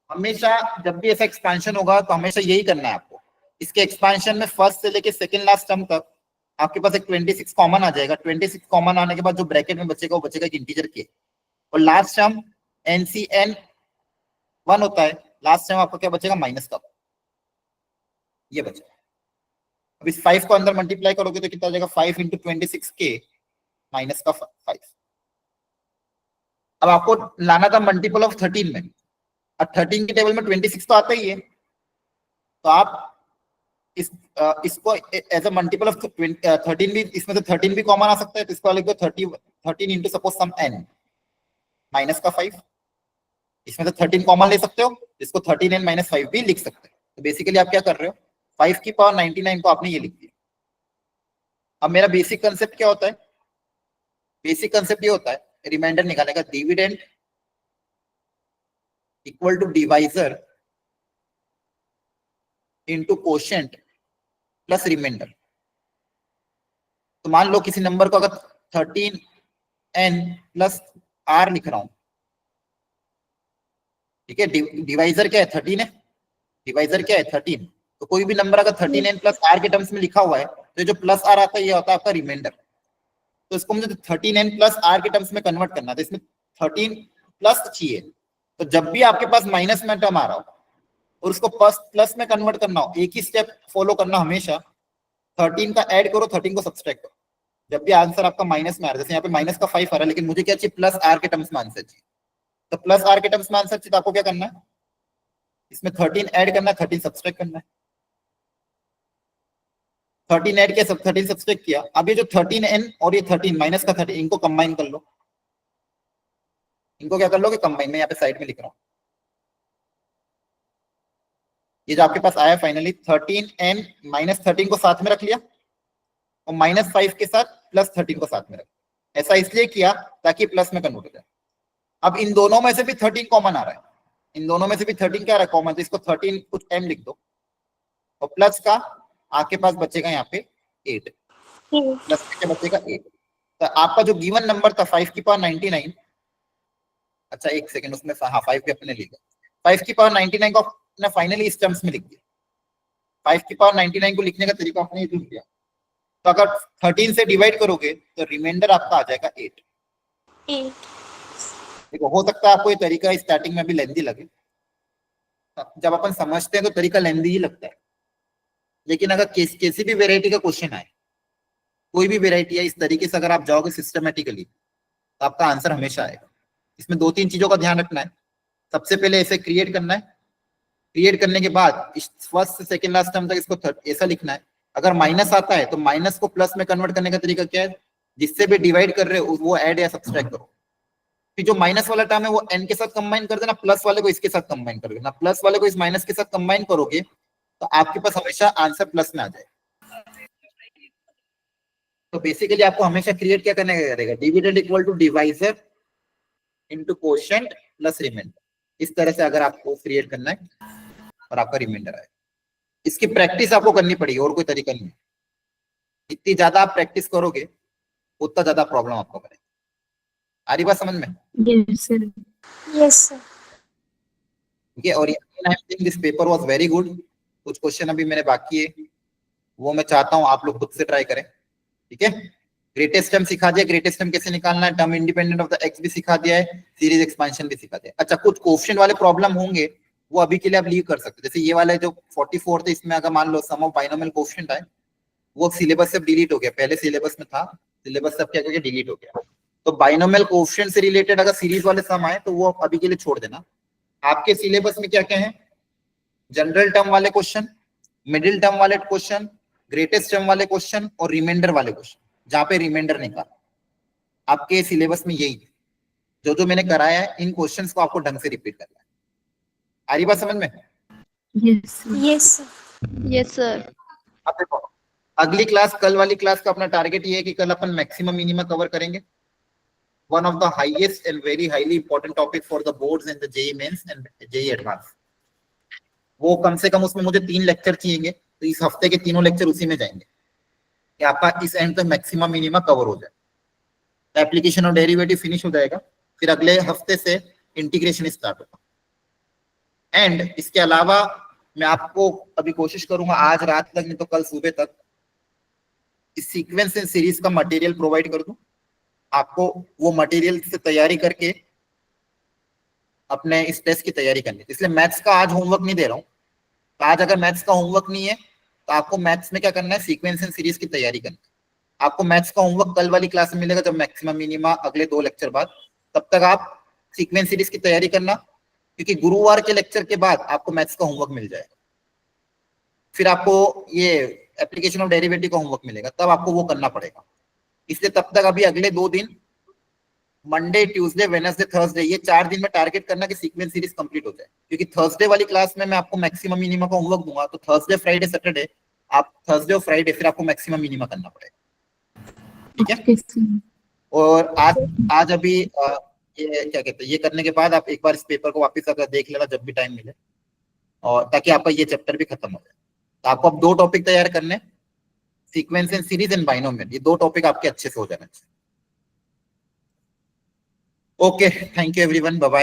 हमेशा जब भी ऐसा एक्सपेंशन होगा तो हमेशा यही करना है आपको। इसके एक्सपेंशन में फर्स्ट से लेके सेकेंड लास्ट टर्म तक आपके पास एक 26 कॉमन आ जाएगा। 26 कॉमन आने के बाद जो ब्रैकेट में बचेगा वो बचेगा एक इंटीजर के और लास्ट टर्म NCN 1 होता है। लास्ट टाइम आपको क्या बचेगा? माइनस का ये बचेगा। अब इस 5 को अंदर मल्टीप्लाई करोगे तो कितना आ जाएगा? 5 इंटू 26 के माइनस का 5। अब आपको लाना था मल्टीपल ऑफ 13 में। अब 13 के टेबल में 26 तो आता ही है तो आप इसको एज अ मल्टीपल ऑफ 13 भी, इसमें से 13 भी कॉमन आ सकता है तो इसको लिख दो 13 into suppose sum n minus का 5। इसमें से 13 कॉमन ले सकते हो, इसको 13n माइनस 5 भी लिख सकते हो। तो बेसिकली आप क्या कर रहे हो? 5 की पावर 99 को आपने ये लिख दिया। अब मेरा बेसिक कंसेप्ट क्या होता है? बेसिक कंसेप्ट ये होता है रिमाइंडर निकालने का, dividend equal to divisor into quotient plus remainder. तो मान लो किसी नंबर को अगर 13n प्लस r लिख रहा हूं, ठीक है, डिवाइजर क्या है? 13 है। डिवाइजर क्या है? 13। तो कोई भी नंबर अगर 13n प्लस r के टर्म्स में लिखा हुआ है तो ये जो प्लस r आता है ये होता है आपका रिमाइंडर। तो इसको मुझे 13n प्लस r के टर्म्स में कन्वर्ट करना है, तो इसमें 13 प्लस चाहिए। तो जब भी आपके पास माइनस में टर्म आ रहा हो और उसको प्लस में कन्वर्ट करना हो, एक ही स्टेप फॉलो करना हमेशा, 13 का ऐड करो, 13 को सब्सट्रैक्ट करो। जब भी आंसर आपका माइनस में आ रहा है, जैसे यहाँ पे माइनस का 5 आ रहा है, लेकिन मुझे क्या चाहिए, प्लस r के टर्म्स में आंसर चाहिए। तो प्लस r के टर्म्स में आंसर चाहिए तो आपको क्या करना है, इसमें 13 ऐड करना है, 13 सब्सट्रैक्ट करना है। 13 ऐड किया, 13 सब्सट्रैक्ट किया। अब ये जो 13n और ये 13 माइनस का 13 इनको कंबाइन कर लो। इनको क्या कर लोगे, कंबाइन में यहाँ पे साइड में लिख रहा हूँ। ये जो आपके पास आया फाइनली 13n माइनस 13 को साथ में रख लिया और माइनस 5 के साथ प्लस 13 को साथ में रख लिया। ऐसा इसलिए किया ताकि प्लस में कन्वर्ट हो जाए। अब इन दोनों में से भी 13 कॉमन आ रहा है, इन दोनों में से भी 13 क्या आ रहा है कॉमन, तो इसको 13 कुछ m लिख दो और प्लस का आपके पास बचेगा यहाँ पे 8, प्लस के बचेगा 8। तो आपका जो गिवन नंबर था 5 की पावर 99, अच्छा एक सेकंड, उसमें हाँ 5 भी अपने लिखा, 5 की पावर 99 को आपने फाइनली इस टर्म्स में लिख दिया। 5 की पावर 99 को लिखने का तरीका आपने ये लिख दिया। तो अगर 13 से डिवाइड करोगे तो रिमाइंडर आपका आ जाएगा 8। देखो हो सकता है आपको ये तरीका स्टार्टिंग में भी लेंदी लगे, जब अपन समझते हैं तो तरीका लेंदी ही लगता है, लेकिन अगर किसी भी वेराइटी का क्वेश्चन आए, कोई भी वेराइटी है, इस तरीके से अगर आप जाओगे सिस्टमेटिकली तो आपका आंसर हमेशा आएगा। इसमें 2-3 चीजों का ध्यान रखना है। सबसे पहले इसे क्रिएट करना है, क्रिएट करने के बाद फर्स्ट से सेकंड लास्ट टर्म तक इसको ऐसा लिखना है। अगर माइनस आता है तो माइनस को प्लस में कन्वर्ट करने का तरीका क्या है, जिससे भी डिवाइड कर रहे हो वो ऐड या सब्सट्रैक्ट करो। फिर जो माइनस वाला टर्म है वो n के साथ कंबाइन कर देना, प्लस वाले को इसके साथ कंबाइन कर देना। प्लस वाले को इस माइनस के साथ कंबाइन करोगे तो आपके पास हमेशा आंसर प्लस में आ जाएगा। तो बेसिकली आपको हमेशा क्रिएट क्या करने का रहेगा, dividend equal to divisor into quotient plus remainder. इस तरह से अगर आपको क्रिएट करना है और आपका रिमाइंडर आए, इसकी प्रैक्टिस आपको करनी पड़ेगी, और कोई तरीका नहीं है। जितनी ज्यादा आप प्रैक्टिस करोगे उतना ज्यादा प्रॉब्लम आपको करेगा। आ रही बात समझ में? Yes, sir. Yes sir. ठीक है। और I think this paper was very good. कुछ क्वेश्चन अभी मेरे बाकी है, वो मैं चाहता हूँ आप लोग खुद से ट्राई करें। ठीक है। ग्रेटेस्ट टर्म सिखा दिया, ग्रेटेस्ट टर्म कैसे निकालना है, term independent of the x भी सिखा दिया है, सीरीज एक्सपेंशन भी सिखा दिया। अच्छा कुछ क्वेश्चन वाले प्रॉब्लम होंगे वो अभी के लिए आप लीव कर सकते हैं। जैसे ये वाला जो 44 थे, इसमें अगर मान लो सम ऑफ बाइनोमियल कोएफिशिएंट आए, वो सिलेबस से डिलीट हो गया, पहले सिलेबस में था, सिलेबस से क्या हो गया, डिलीट हो गया। तो बाइनोमियल कोएफिशिएंट से रिलेटेड अगर सीरीज वाले सम आए तो वो अभी के लिए छोड़ देना। आपके सिलेबस में क्या क्या है, जनरल टर्म वाले क्वेश्चन, मिडिल टर्म वाले क्वेश्चन, ग्रेटेस्ट टर्म वाले क्वेश्चन और रिमाइंडर वाले क्वेश्चन, जहां पे रिमाइंडर निकाला। आपके सिलेबस में यही जो मैंने कराया है, इन क्वेश्चंस को आपको ढंग से रिपीट करना है। आ रही बात समझ में? Yes, sir. Yes sir. Yes sir. अब देखो अगली क्लास, कल वाली क्लास का अपना टारगेट ये है कि कल अपन मैक्सिमम मिनिमम कवर करेंगे। One of the highest and very highly important topic for the boards in the JEE mains and JEE advance. वो कम से कम उसमें मुझे 3 लेक्चर चाहिए, तो इस हफ्ते के तीनों लेक्चर उसी में जाएंगे कि आपका इस एंड तक मैक्सिमम मिनिमम कवर हो जाए। एप्लीकेशन और डेरिवेटिव फिनिश हो जाएगा, फिर अगले हफ्ते से इंटीग्रेशन स्टार्ट होगा। एंड इसके अलावा मैं आपको अभी कोशिश करूंगा आज रात तक नहीं तो कल सुबह तक इस सीक्वेंस एंड सीरीज का मटेरियल प्रोवाइड कर दूं आपको। वो मटेरियल से तैयारी करके अपने इस टेस्ट की तैयारी करनी है। इसलिए मैथ्स का आज होमवर्क नहीं दे रहा हूँ। तो आज अगर मैथ्स का होमवर्क नहीं है तो आपको मैथ्स में क्या करना है, सीक्वेंस एंड सीरीज की तैयारी करनी है। आपको मैथ्स का होमवर्क कल वाली क्लास में मिलेगा, जब मैक्सिमम मिनिमा अगले 2 लेक्चर बाद। तब तक आप सीक्वेंस सीरीज की तैयारी करना, क्योंकि गुरुवार के लेक्चर के बाद आपको मैथ्स का होमवर्क मिल जाएगा। फिर आपको ये एप्लीकेशन ऑफ डेरिवेटिव का होमवर्क मिलेगा, तब आपको वो करना पड़ेगा। इसलिए तब तक अभी अगले 2 दिन, मंडे, ट्यूसडे, वेडनेसडे, थर्सडे, ये 4 दिन में टारगेट करना कि सीक्वेंस सीरीज कंप्लीट हो जाए। क्योंकि थर्सडे वाली क्लास में मैं आपको मैक्सिमम मिनिमम का होमवर्क दूंगा, तो थर्सडे, फ्राइडे, सैटरडे आप थर्सडे और फ्राइडे फिर आपको मैक्सिमम मिनिमम करना पड़ेगा। ठीक है। Okay, sir. और आज अभी ये क्या कहते हैं, ये करने के बाद आप एक बार इस पेपर को वापस अगर देख लेना जब भी टाइम मिले, और ताकि आपका ये चैप्टर भी खत्म हो जाए। तो आपको अब 2 टॉपिक तैयार करने, sequence and series and binomial, ये 2 टॉपिक आपके अच्छे से हो जाने चाहिए। Okay, thank you everyone, bye bye.